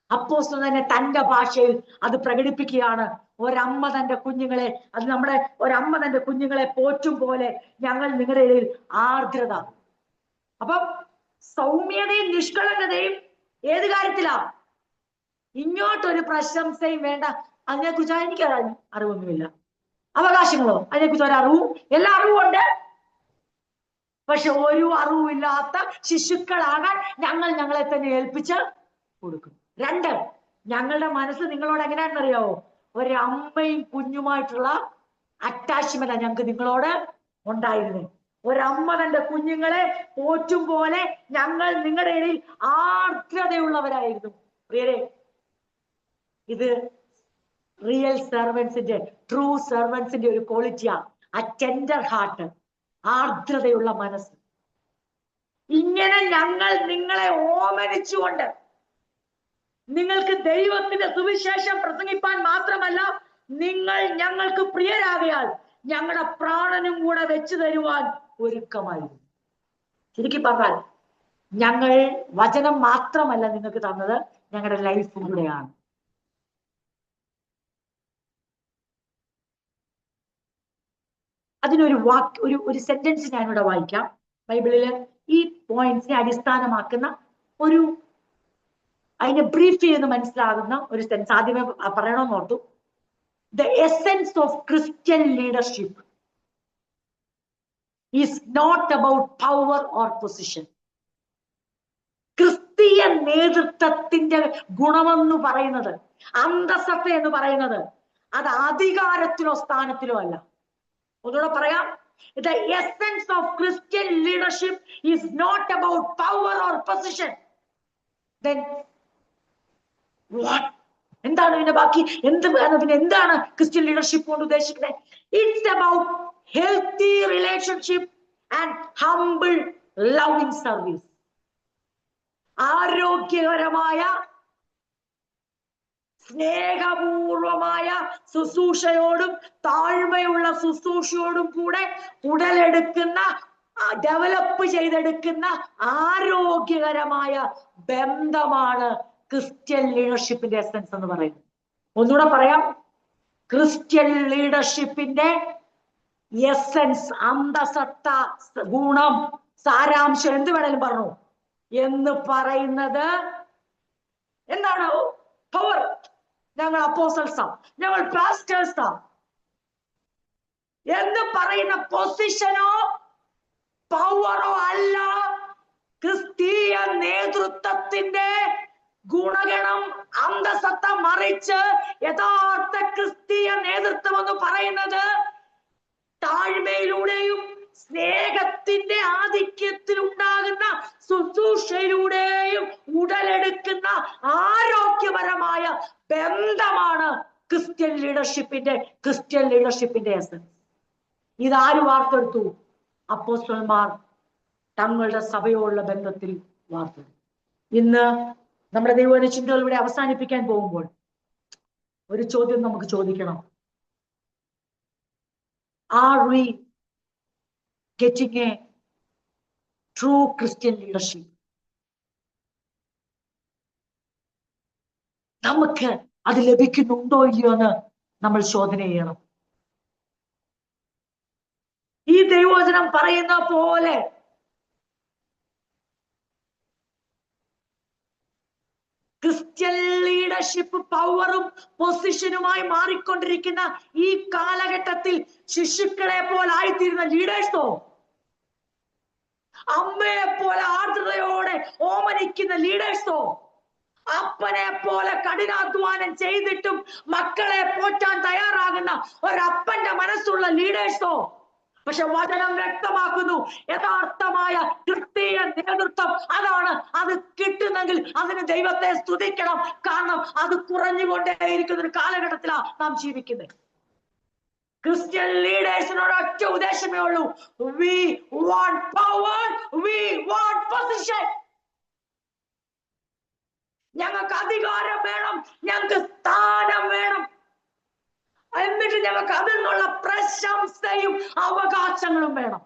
അപ്പോസ്തലൻ തന്നെ തന്റെ ഭാഷയിൽ അത് പ്രകടിപ്പിക്കുകയാണ്. ഒരമ്മ തന്റെ കുഞ്ഞുങ്ങളെ, അത് നമ്മുടെ ഒരമ്മ തന്റെ കുഞ്ഞുങ്ങളെ പോറ്റും പോലെ ഞങ്ങൾ നിങ്ങളുടെ ഇടയിൽ ആർദ്രത. അപ്പം സൗമ്യതയും നിഷ്കളങ്കതയും ഏത് കാര്യത്തിലാ? ഇങ്ങോട്ടൊരു പ്രശംസയും വേണ്ട. അതിനെക്കുറിച്ച് എനിക്ക് അറിവൊന്നുമില്ല. അവകാശങ്ങളോ? അതിനെക്കുറിച്ച് ഒരറിവും, എല്ലാ അറിവും ഉണ്ട്. പക്ഷെ ഒരു അറിവില്ലാത്ത ശിശുക്കളാകാൻ ഞങ്ങൾ ഞങ്ങളെ തന്നെ ഏൽപ്പിച്ച് കൊടുക്കും. 2, ഞങ്ങളുടെ മനസ്സ് നിങ്ങളോട് എങ്ങനെയാണെന്നറിയാവോ? ഒരമ്മയും കുഞ്ഞുമായിട്ടുള്ള അറ്റാച്ച്മെന്റാ ഞങ്ങൾക്ക് നിങ്ങളോട് ഉണ്ടായിരുന്നത്. ഒരമ്മ തന്റെ കുഞ്ഞുങ്ങളെ പോറ്റും പോലെ ഞങ്ങൾ നിങ്ങളുടെ ഇടയിൽ ആർദ്രതയുള്ളവരായിരുന്നു. പ്രിയരെ, ഇത് റിയൽ സെർവൻസിന്റെ, ട്രൂ സെർവൻസിന്റെ ഒരു ക്വാളിറ്റിയാ. ആ ടെൻഡർ ഹാർട്ട്, ആർദ്രതയുള്ള മനസ്സ്. ഇങ്ങനെ ഞങ്ങൾ നിങ്ങളെ ഓമനിച്ചുകൊണ്ട് നിങ്ങൾക്ക് ദൈവത്തിന്റെ സുവിശേഷം പ്രസംഗിപ്പാൻ മാത്രമല്ല, നിങ്ങൾ ഞങ്ങൾക്ക് പ്രിയരാകയാൽ ഞങ്ങളുടെ പ്രാണനും കൂടെ വെച്ചു തരുവാൻ ഒരുക്കമായിരുന്നു. ശരിക്കും പറഞ്ഞാൽ ഞങ്ങൾ വചനം മാത്രമല്ല നിങ്ങൾക്ക് തന്നത്, ഞങ്ങളുടെ ലൈഫും കൂടെയാണ്. അതിനൊരു ഒരു സെന്റൻസ് ഞാനിവിടെ വായിക്കാം. ബൈബിളില് ഈ പോയിന്റ്സിനെ അടിസ്ഥാനമാക്കുന്ന അതിനെ ബ്രീഫ് ചെയ്ത് മനസ്സിലാകുന്ന ഒരു സെൻസ് ആദ്യമേ പറയണമെന്ന് ഓർത്തു. the essence of Christian leadership is not about power or position. ക്രിസ്തീയ നേതൃത്വത്തിന്റെ ഗുണമെന്ന് പറയുന്നത്, അന്തസ്സത്ത എന്ന് പറയുന്നത്, അത് അധികാരത്തിലോ സ്ഥാനത്തിലോ അല്ല. ഒന്നുകൂടെ പറയാം. The essence of Christian leadership is not about power or position. Then what? എന്താണ് പിന്നെ ബാക്കി? പിന്നെ എന്താണ് ക്രിസ്ത്യൻ ലീഡർഷിപ്പ് കൊണ്ട് ഉദ്ദേശിക്കുന്നത്? It's about healthy relationship and humble loving service. ആരോഗ്യകരമായ സ്നേഹപൂർവമായ ശുശ്രൂഷയോടും താഴ്മയുള്ള ശുശ്രൂഷയോടും കൂടെ ഉടലെടുക്കുന്ന, ഡെവലപ്പ് ചെയ്തെടുക്കുന്ന ആരോഗ്യകരമായ ബന്ധമാണ് ക്രിസ്ത്യൻ ലീഡർഷിപ്പിന്റെ എസൻസ് എന്ന് പറയുന്നത്. ഒന്നുകൂടെ പറയാം. ക്രിസ്ത്യൻ ലീഡർഷിപ്പിന്റെ എസൻസ്, അന്തസത്ത, ഗുണം, സാരാംശം, എന്ത് വേണേലും പറഞ്ഞു എന്ന് പറയുന്നത് എന്താണ്? പവർ. ഞങ്ങൾ അപ്പോസ്റ്റൽസാ, ഞങ്ങൾ പാസ്റ്റേഴ്സാ എന്ന് പറയുന്ന പൊസിഷനോ പവറോ അല്ല ക്രിസ്തീയ നേതൃത്വത്തിന്റെ ഗുണഗണം, അന്തസത്ത. മറിച്ച് യഥാർത്ഥ ക്രിസ്തീയ നേതൃത്വം എന്ന് പറയുന്നത് താഴ്മയിലൂടെയും സ്നേഹത്തിന്റെ ആധിക്യത്തിൽ ഉണ്ടാകുന്ന ശുശ്രൂഷയിലൂടെയും ഉടലെടുക്കുന്ന ആരോഗ്യപരമായ ബന്ധമാണ് ക്രിസ്ത്യൻ ലീഡർഷിപ്പിന്റെ എസൻസ്. ഇതാര് വാർത്തെടുത്തു? അപ്പോസ്തലന്മാർ തങ്ങളുടെ സഭയോടുള്ള ബന്ധത്തിൽ വാർത്തെടുത്തു. ഇന്ന് നമ്മുടെ ദൈവവചന ചിന്തകൾ ഇവിടെ അവസാനിപ്പിക്കാൻ പോകുമ്പോൾ ഒരു ചോദ്യം നമുക്ക് ചോദിക്കണം. Are we getting a true Christian leadership? നമുക്ക് അത് ലഭിക്കുന്നുണ്ടോ ഇല്ലയോ എന്ന് നമ്മൾ ശോധന ചെയ്യണം. ഈ ദൈവവചനം പറയുന്ന പോലെ ക്രിസ്ത്യൻ ലീഡർഷിപ്പ് പവറും പൊസിഷനുമായി മാറിക്കൊണ്ടിരിക്കുന്ന ഈ കാലഘട്ടത്തിൽ ശിശുക്കളെ പോലെ ആയിത്തീരുന്ന ലീഡേഴ്സോ, അമ്മയെ പോലെ ആർദ്രതയോടെ ഓമനിക്കുന്ന ലീഡേഴ്സോ, അപ്പനെ പോലെ കഠിനാധ്വാനം ചെയ്തിട്ടും മക്കളെ പോറ്റാൻ തയ്യാറാകുന്ന ഒരപ്പന്റെ മനസ്സുള്ള ലീഡേഴ്സോ? പക്ഷെ വചനം വ്യക്തമാക്കുന്നു, യഥാർത്ഥമായ ക്രിസ്തീയ നേതൃത്വം അതാണ്. അത് കിട്ടുന്നെങ്കിൽ അതിന് ദൈവത്തെ സ്തുതിക്കണം. കാരണം അത് കുറഞ്ഞുകൊണ്ടേയിരിക്കുന്ന ഒരു കാലഘട്ടത്തിലാണ് നാം ജീവിക്കുന്നത്. ക്രിസ്ത്യൻ ലീഡേഴ്സിനോട് ഒറ്റ ഉദ്ദേശമേ ഉള്ളൂ. We want power, we want position. ഞങ്ങൾക്ക് അധികാരം വേണം, ഞങ്ങൾക്ക് സ്ഥാനം വേണം, എന്നിട്ട് ഞങ്ങൾക്ക് അതിൽ നിന്നുള്ള പ്രശംസയും അവകാശങ്ങളും വേണം.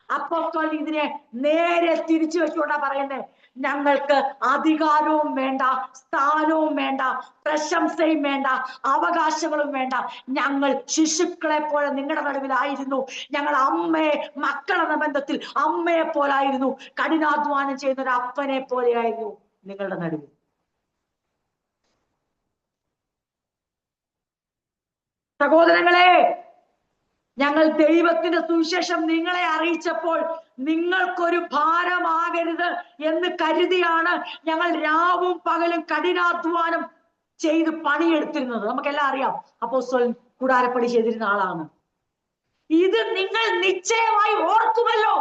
അപ്പോസ്തലൻ ഇതിനെ നേരെ തിരിച്ചു വെച്ചുകൊണ്ടാ പറയുന്നത്, ഞങ്ങൾക്ക് അധികാരവും വേണ്ട, സ്ഥാനവും വേണ്ട, പ്രശംസയും വേണ്ട, അവകാശങ്ങളും വേണ്ട. ഞങ്ങൾ ശിശുക്കളെ പോലെ നിങ്ങളുടെ നടുവിലായിരുന്നു. ഞങ്ങൾ മക്കളെന്ന ബന്ധത്തിൽ അമ്മയെ പോലായിരുന്നു. കഠിനാധ്വാനം ചെയ്യുന്ന ഒരു അപ്പനെ പോലെയായിരുന്നു നിങ്ങളുടെ നടുവിൽ. സഹോദരങ്ങളെ, ഞങ്ങൾ ദൈവത്തിന്റെ സുവിശേഷം നിങ്ങളെ അറിയിച്ചപ്പോൾ നിങ്ങൾക്കൊരു ഭാരമാകരുത് എന്ന് കരുതിയാണ് ഞങ്ങൾ രാവും പകലും കഠിനാധ്വാനം ചെയ്ത് പണിയെടുത്തിരുന്നത്. നമുക്കെല്ലാം അറിയാം, അപ്പോസ്തലൻ കൂടാരപ്പണി ചെയ്തിരുന്ന ആളാണ്. ഇത് നിങ്ങൾ നിശ്ചയമായി ഓർക്കുമല്ലോ.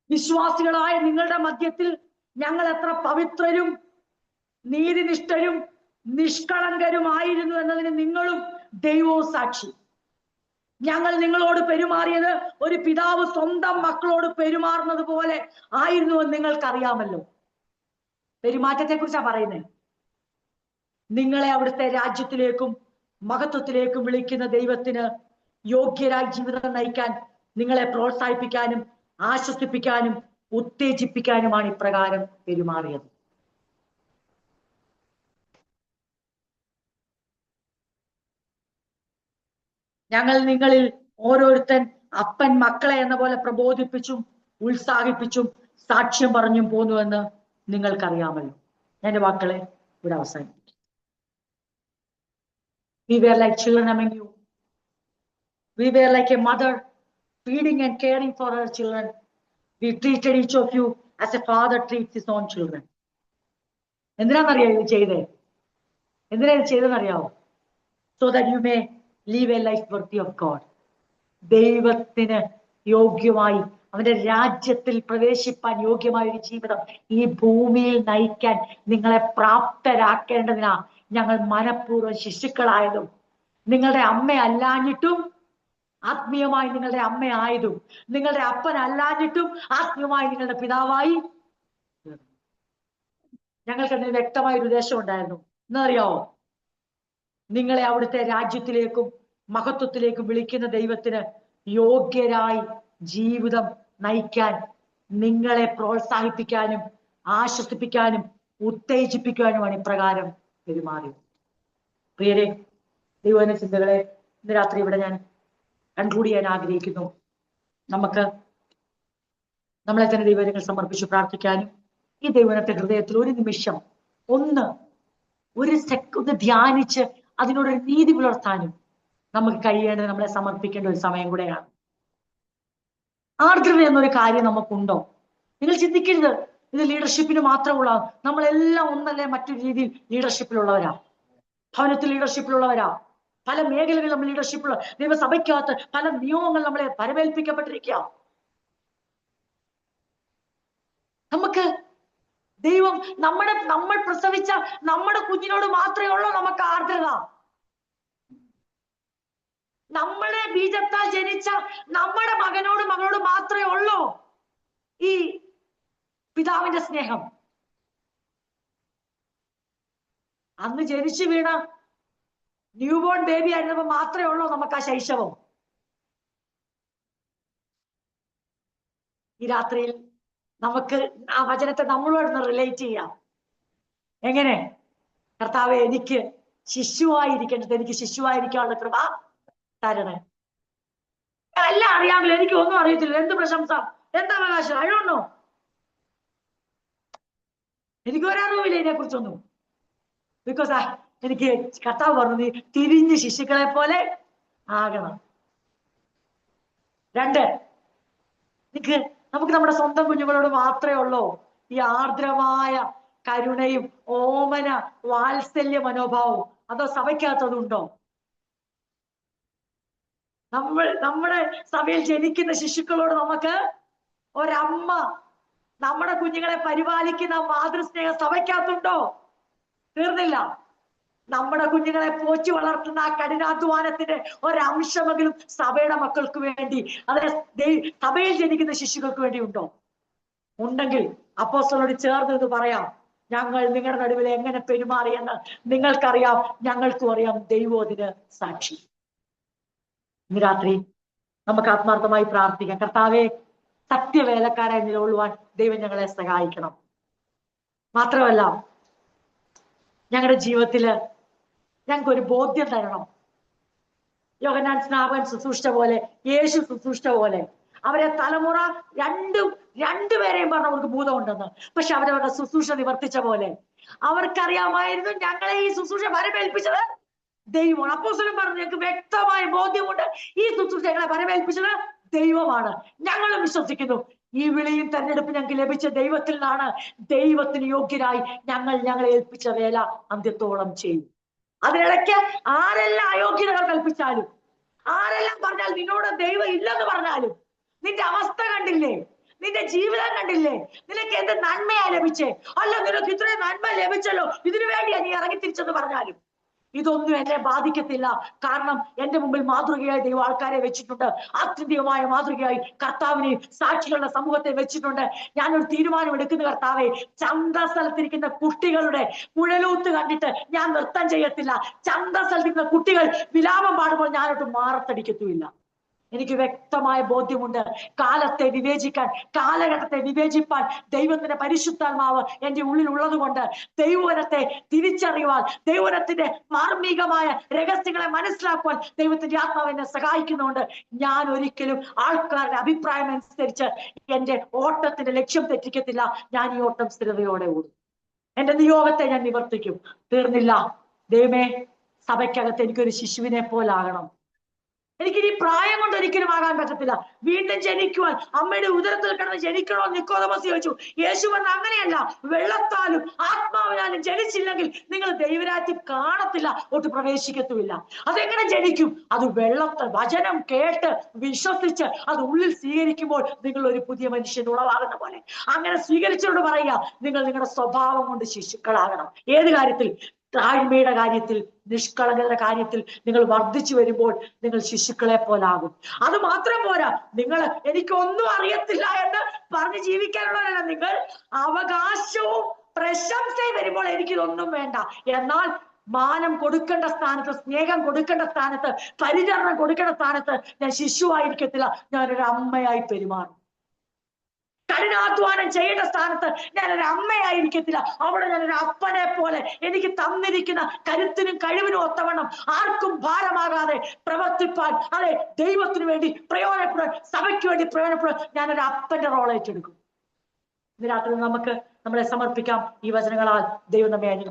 വിശ്വാസികളായ നിങ്ങളുടെ മധ്യത്തിൽ ഞങ്ങൾ എത്ര പവിത്രരും നീതിനിഷ്ഠരും നിഷ്കളങ്കരുമായിരുന്നു എന്നതിന് നിങ്ങളും ദൈവവും സാക്ഷി. ഞങ്ങൾ നിങ്ങളോട് പെരുമാറിയത് ഒരു പിതാവ് സ്വന്തം മക്കളോട് പെരുമാറുന്നത് പോലെ ആയിരുന്നുവെന്ന് നിങ്ങൾക്കറിയാമല്ലോ. പെരുമാറ്റത്തെ കുറിച്ചാ പറയുന്നത്. നിങ്ങളെ അവിടുത്തെ രാജ്യത്തിലേക്കും മഹത്വത്തിലേക്കും വിളിക്കുന്ന ദൈവത്തിന് യോഗ്യരായി ജീവിതം നയിക്കാൻ നിങ്ങളെ പ്രോത്സാഹിപ്പിക്കാനും ആശ്വസിപ്പിക്കാനും ഉത്തേജിപ്പിക്കാനുമാണ് ഇപ്രകാരം പെരുമാറിയത്. ഞങ്ങൾ നിങ്ങളിൽ ഓരോരുത്തൻ അപ്പൻ മക്കളെ എന്ന പോലെ പ്രബോധിപ്പിച്ചും ഉത്സാഹിപ്പിച്ചും സാക്ഷ്യം പറഞ്ഞും പോന്നുവെന്ന് നിങ്ങൾക്കറിയാമല്ലോ. എന്റെ വാക്കുകളെ ഇവിടെ അവസാനിപ്പിക്കും. We were like children among you. We were like a mother feeding and caring for her children. We treated each of you as a father treats his own children. എന്തിനാണെന്നറിയാം ഇത് ചെയ്തേ? എന്തിനാ ഇത് ചെയ്തെന്നറിയാവോ? So that you may live a life worthy of God. ദൈവത്തിന് യോഗ്യമായി അവന്റെ രാജ്യത്തിൽ പ്രവേശിപ്പാൻ യോഗ്യമായ ഒരു ജീവിതം ഈ ഭൂമിയിൽ നയിക്കാൻ നിങ്ങളെ പ്രാപ്തരാക്കേണ്ടതിനാ ഞങ്ങൾ മനഃപൂർവ്വം ശിശുക്കളായതും നിങ്ങളുടെ അമ്മ അല്ലാഞ്ഞിട്ടും ആത്മീയമായി നിങ്ങളുടെ അമ്മയായതും നിങ്ങളുടെ അപ്പൻ അല്ലാഞ്ഞിട്ടും ആത്മീയമായി നിങ്ങളുടെ പിതാവായി. ഞങ്ങൾക്ക് അതിന് വ്യക്തമായ ഒരു ഉദ്ദേശം ഉണ്ടായിരുന്നു. എന്നറിയാവോ? നിങ്ങളെ അവിടുത്തെ രാജ്യത്തിലേക്കും മഹത്വത്തിലേക്കും വിളിക്കുന്ന ദൈവത്തിന് യോഗ്യരായി ജീവിതം നയിക്കാൻ നിങ്ങളെ പ്രോത്സാഹിപ്പിക്കാനും ആശ്വസിപ്പിക്കാനും ഉത്തേജിപ്പിക്കാനുമാണ് ഇപ്രകാരം പെരുമാറിയത്. പ്രിയരെ, ദൈവവചന ചിന്തകളെ ഇന്ന് രാത്രി ഇവിടെ ഞാൻ കൺക്ലൂഡ് ചെയ്യാൻ ആഗ്രഹിക്കുന്നു. നമുക്ക് നമ്മളെ തന്നെ ദൈവങ്ങൾ സമർപ്പിച്ച് പ്രാർത്ഥിക്കാനും ഈ ദൈവത്തെ ഹൃദയത്തിൽ ഒരു നിമിഷം ഒന്ന് ധ്യാനിച്ച് അതിനോടൊരു നീതി പുലർത്താനും നമുക്ക് കഴിയേണ്ടത് നമ്മളെ സമർപ്പിക്കേണ്ട ഒരു സമയം കൂടെയാണ്. ആർദ്രത എന്നൊരു കാര്യം നമുക്കുണ്ടോ? നിങ്ങൾ ചിന്തിക്കരുത് ഇത് ലീഡർഷിപ്പിന് മാത്രമുള്ള. നമ്മളെല്ലാം ഒന്നല്ലേ മറ്റൊരു രീതിയിൽ ലീഡർഷിപ്പിലുള്ളവരാ. ഭവനത്തിൽ ലീഡർഷിപ്പിലുള്ളവരാ. പല മേഖലകളിൽ നമ്മൾ ലീഡർഷിപ്പുള്ള ദൈവസഭയ്ക്കകത്ത് പല നിയമങ്ങൾ നമ്മളെ പരമേൽപ്പിക്കപ്പെട്ടിരിക്കുക. നമുക്ക് ദൈവം നമ്മൾ പ്രസവിച്ച നമ്മുടെ കുഞ്ഞിനോട് മാത്രമേ ഉള്ളൂ നമുക്ക് ആർദ്രത. നമ്മുടെ ബീജത്താൽ ജനിച്ച നമ്മുടെ മകളോട് മാത്രമേ ഉള്ളൂ ഈ പിതാവിന്റെ സ്നേഹം. അന്ന് ജനിച്ചു വീണ ന്യൂ ബോൺ ബേബി ആയിരുന്നപ്പോ മാത്രമേ ഉള്ളൂ നമുക്ക് ആ ശൈശവം. ഈ രാത്രിയിൽ നമുക്ക് ആ വചനത്തെ നമ്മളോടൊന്ന് റിലേറ്റ് ചെയ്യാം. എങ്ങനെ? കർത്താവെ, എനിക്ക് ശിശുവായിരിക്കേണ്ടത് എനിക്ക് ശിശുവായിരിക്കാനുള്ള കൃപ തരണേ. എല്ലാം അറിയാമല്ലോ, എനിക്ക് ഒന്നും അറിയത്തില്ല. എന്ത് പ്രശംസ, എന്താ അവകാശം, അഴണോ? എനിക്ക് ഒരറിവില്ല ഇതിനെ കുറിച്ചൊന്നും. ബിക്കോസ് എനിക്ക് കർത്താവ് പറഞ്ഞു തിരിഞ്ഞ് ശിശുക്കളെ പോലെ ആകണം. രണ്ട്, നമുക്ക് നമ്മുടെ സ്വന്തം കുഞ്ഞുങ്ങളോട് മാത്രമേ ഉള്ളൂ ഈ ആർദ്രമായ കരുണയും ഓമന വാത്സല്യ മനോഭാവവും. അതോ സഭയ്ക്കകത്തതുണ്ടോ? നമ്മുടെ സഭയിൽ ജനിക്കുന്ന ശിശുക്കളോട് നമുക്ക് ഒരമ്മ നമ്മുടെ കുഞ്ഞുങ്ങളെ പരിപാലിക്കുന്ന മാതൃസ്നേഹം സഭയ്ക്കകത്തുണ്ടോ? തീർന്നില്ല. നമ്മുടെ കുഞ്ഞുങ്ങളെ പോറ്റി വളർത്തുന്ന ആ കഠിനാധ്വാനത്തിന്റെ ഒരംശമെങ്കിലും സഭയുടെ മക്കൾക്ക് വേണ്ടി, അതായത് സഭയിൽ ജനിക്കുന്ന ശിശുക്കൾക്ക് വേണ്ടി ഉണ്ടോ? ഉണ്ടെങ്കിൽ അപ്പോസ്തലനോട് ചേർന്ന് ഇത് പറയാം, ഞങ്ങൾ നിങ്ങളുടെ നടുവിൽ എങ്ങനെ പെരുമാറിയെന്ന് നിങ്ങൾക്കറിയാം, ഞങ്ങൾക്കും അറിയാം, ദൈവം അതിന് സാക്ഷി. ഇന്ന് രാത്രി നമുക്ക് ആത്മാർത്ഥമായി പ്രാർത്ഥിക്കാം. കർത്താവെ, സത്യവേലക്കാരായി നിലകൊള്ളുവാൻ ദൈവം ഞങ്ങളെ സഹായിക്കണം. മാത്രമല്ല ഞങ്ങളുടെ ജീവിതത്തില് ഞങ്ങൾക്ക് ഒരു ബോധ്യം തരണം. യോഹന്നാൻ സ്നാപകൻ ശുശ്രൂഷിച്ച പോലെ, യേശു ശുശ്രൂഷിച്ച പോലെ അവരെ തലമുറ രണ്ടുപേരെയും പറഞ്ഞ അവർക്ക് ഭൂതമുണ്ടെന്ന്. പക്ഷെ അവരവരുടെ ശുശ്രൂഷ നിവർത്തിച്ച പോലെ അവർക്കറിയാമായിരുന്നു ഞങ്ങളെ ഈ ശുശ്രൂഷ വരമേൽപ്പിച്ചത് ദൈവമാണ്. അപ്പോസ്തലൻ പറഞ്ഞു, ഞങ്ങൾക്ക് വ്യക്തമായ ബോധ്യമുണ്ട് ഈ ശുശ്രൂഷ ഞങ്ങളെ വരമേൽപ്പിച്ചത് ദൈവമാണ്. ഞങ്ങളും വിശ്വസിക്കുന്നു ഈ വിളിയും തെരഞ്ഞെടുപ്പ് ഞങ്ങൾക്ക് ലഭിച്ച ദൈവത്തിൽ നിന്നാണ്. ദൈവത്തിന് യോഗ്യരായി ഞങ്ങളെ ഏൽപ്പിച്ച വേല അന്ത്യത്തോളം ചെയ്യും. അതിനിടയ്ക്ക് ആരെല്ലാം അയോഗ്യതകൾ കൽപ്പിച്ചാലും, ആരെല്ലാം പറഞ്ഞാൽ നിന്നോട് ദൈവം ഇല്ലെന്ന് പറഞ്ഞാലും, നിന്റെ അവസ്ഥ കണ്ടില്ലേ, നിന്റെ ജീവിതം കണ്ടില്ലേ, നിനക്ക് എന്ത് നന്മയാ ലഭിച്ചേ, അല്ല നിനക്ക് ഇത്രയും നന്മ ലഭിച്ചല്ലോ, ഇതിനു വേണ്ടിയാ നീ ഇറങ്ങി തിരിച്ചെന്ന് പറഞ്ഞാലും ഇതൊന്നും എന്നെ ബാധിക്കത്തില്ല. കാരണം എന്റെ മുമ്പിൽ മാതൃകയായി ദൈവം ആൾക്കാരെ വെച്ചിട്ടുണ്ട്. ആത്യന്തികമായ മാതൃകയായി കർത്താവിനെയും സാക്ഷികളുടെ സമൂഹത്തെ വെച്ചിട്ടുണ്ട്. ഞാനൊരു തീരുമാനം എടുക്കുന്ന കർത്താവെ, ചന്തസ്ഥലത്തിരിക്കുന്ന കുട്ടികളുടെ കുഴലൂത്ത് കണ്ടിട്ട് ഞാൻ നൃത്തം ചെയ്യത്തില്ല. ചന്തസ്ഥലത്തിരിക്കുന്ന കുട്ടികൾ വിലാപം പാടുമ്പോൾ ഞാനൊട്ട് മാറത്തടിക്കത്തുമില്ല. എനിക്ക് വ്യക്തമായ ബോധ്യമുണ്ട്. കാലത്തെ വിവേചിക്കാൻ, കാലഘട്ടത്തെ വിവേചിപ്പാൻ ദൈവത്തിന്റെ പരിശുദ്ധാത്മാവ് എന്റെ ഉള്ളിൽ ഉള്ളത് കൊണ്ട് ദൈവവചനത്തെ തിരിച്ചറിയുവാൻ, ദൈവവചനത്തിന്റെ മാർമികമായ രഹസ്യങ്ങളെ മനസ്സിലാക്കുവാൻ ദൈവത്തിന്റെ ആത്മാവ് എന്നെ സഹായിക്കുന്നുണ്ട്. ഞാൻ ഒരിക്കലും ആൾക്കാരുടെ അഭിപ്രായം അനുസരിച്ച് എന്റെ ഓട്ടത്തിന്റെ ലക്ഷ്യം തെറ്റിക്കത്തില്ല. ഞാൻ ഈ ഓട്ടം സ്ഥിരതയോടെ ഓടും. എന്റെ നിയോഗത്തെ ഞാൻ നിവർത്തിക്കും. തീർന്നില്ല. ദൈവമേ, സഭയ്ക്കകത്ത് എനിക്കൊരു ശിശുവിനെ പോലാകണം. എനിക്കിനി പ്രായം കൊണ്ട് ഒരിക്കലും ആകാൻ പറ്റത്തില്ല. വീണ്ടും ജനിക്കുവാൻ, അമ്മയുടെ ഉദരത്തിൽ കിടന്ന് ജനിക്കണോ നിക്കോദമോസ് ചോദിച്ചു. യേശു പറഞ്ഞ അങ്ങനെയല്ല, വെള്ളത്താലും ആത്മാവിനാലും ജനിച്ചില്ലെങ്കിൽ നിങ്ങൾ ദൈവരാജ്യം കാണത്തില്ല, ഒട്ട് പ്രവേശിക്കത്തുമില്ല. അതെങ്ങനെ ജനിക്കും? അത് വചനം കേട്ട് വിശ്വസിച്ച് അത് ഉള്ളിൽ സ്വീകരിക്കുമ്പോൾ നിങ്ങൾ ഒരു പുതിയ മനുഷ്യൻ ഉളവാകുന്ന പോലെ. അങ്ങനെ സ്വീകരിച്ചോട് പറയുക, നിങ്ങൾ നിങ്ങളുടെ സ്വഭാവം കൊണ്ട് ശിശുക്കളാകണം. ഏത് കാര്യത്തിൽ? താഴ്മയുടെ കാര്യത്തിൽ, നിഷ്കളങ്കയുടെ കാര്യത്തിൽ നിങ്ങൾ വർദ്ധിച്ചു വരുമ്പോൾ നിങ്ങൾ ശിശുക്കളെ പോലാകും. അത് മാത്രം പോരാ, നിങ്ങൾ എനിക്കൊന്നും അറിയത്തില്ല എന്ന് പറഞ്ഞ് ജീവിക്കാനുള്ളതല്ല. നിങ്ങൾ അവകാശവും പ്രശംസയും വരുമ്പോൾ എനിക്കിതൊന്നും വേണ്ട. എന്നാൽ മാനം കൊടുക്കേണ്ട സ്ഥാനത്ത്, സ്നേഹം കൊടുക്കേണ്ട സ്ഥാനത്ത്, പരിചരണം കൊടുക്കേണ്ട സ്ഥാനത്ത് ഞാൻ ശിശുവായിരിക്കത്തില്ല, ഞാനൊരു അമ്മയായി പെരുമാറും. കഠിനാധ്വാനം ചെയ്യേണ്ട സ്ഥാനത്ത് ഞാനൊരു അമ്മയായിരിക്കത്തില്ല, അവിടെ ഞാനൊരു അപ്പനെ പോലെ എനിക്ക് തന്നിരിക്കുന്ന കരുത്തിനും കഴിവിനും ഒത്തവണ്ണം ആർക്കും ഭാരമാകാതെ പ്രവർത്തിപ്പാൻ, അതെ, ദൈവത്തിന് വേണ്ടി പ്രയോജനപ്പെടാൻ, സഭയ്ക്ക് വേണ്ടി പ്രയോജനപ്പെടാൻ ഞാനൊരു അപ്പന്റെ റോൾ ഏറ്റെടുക്കും. ഇന്ന് രാത്രി നമുക്ക് നമ്മളെ സമർപ്പിക്കാം. ഈ വചനങ്ങളാൽ ദൈവം നമ്മെ അനുഗ്രഹിക്കട്ടെ.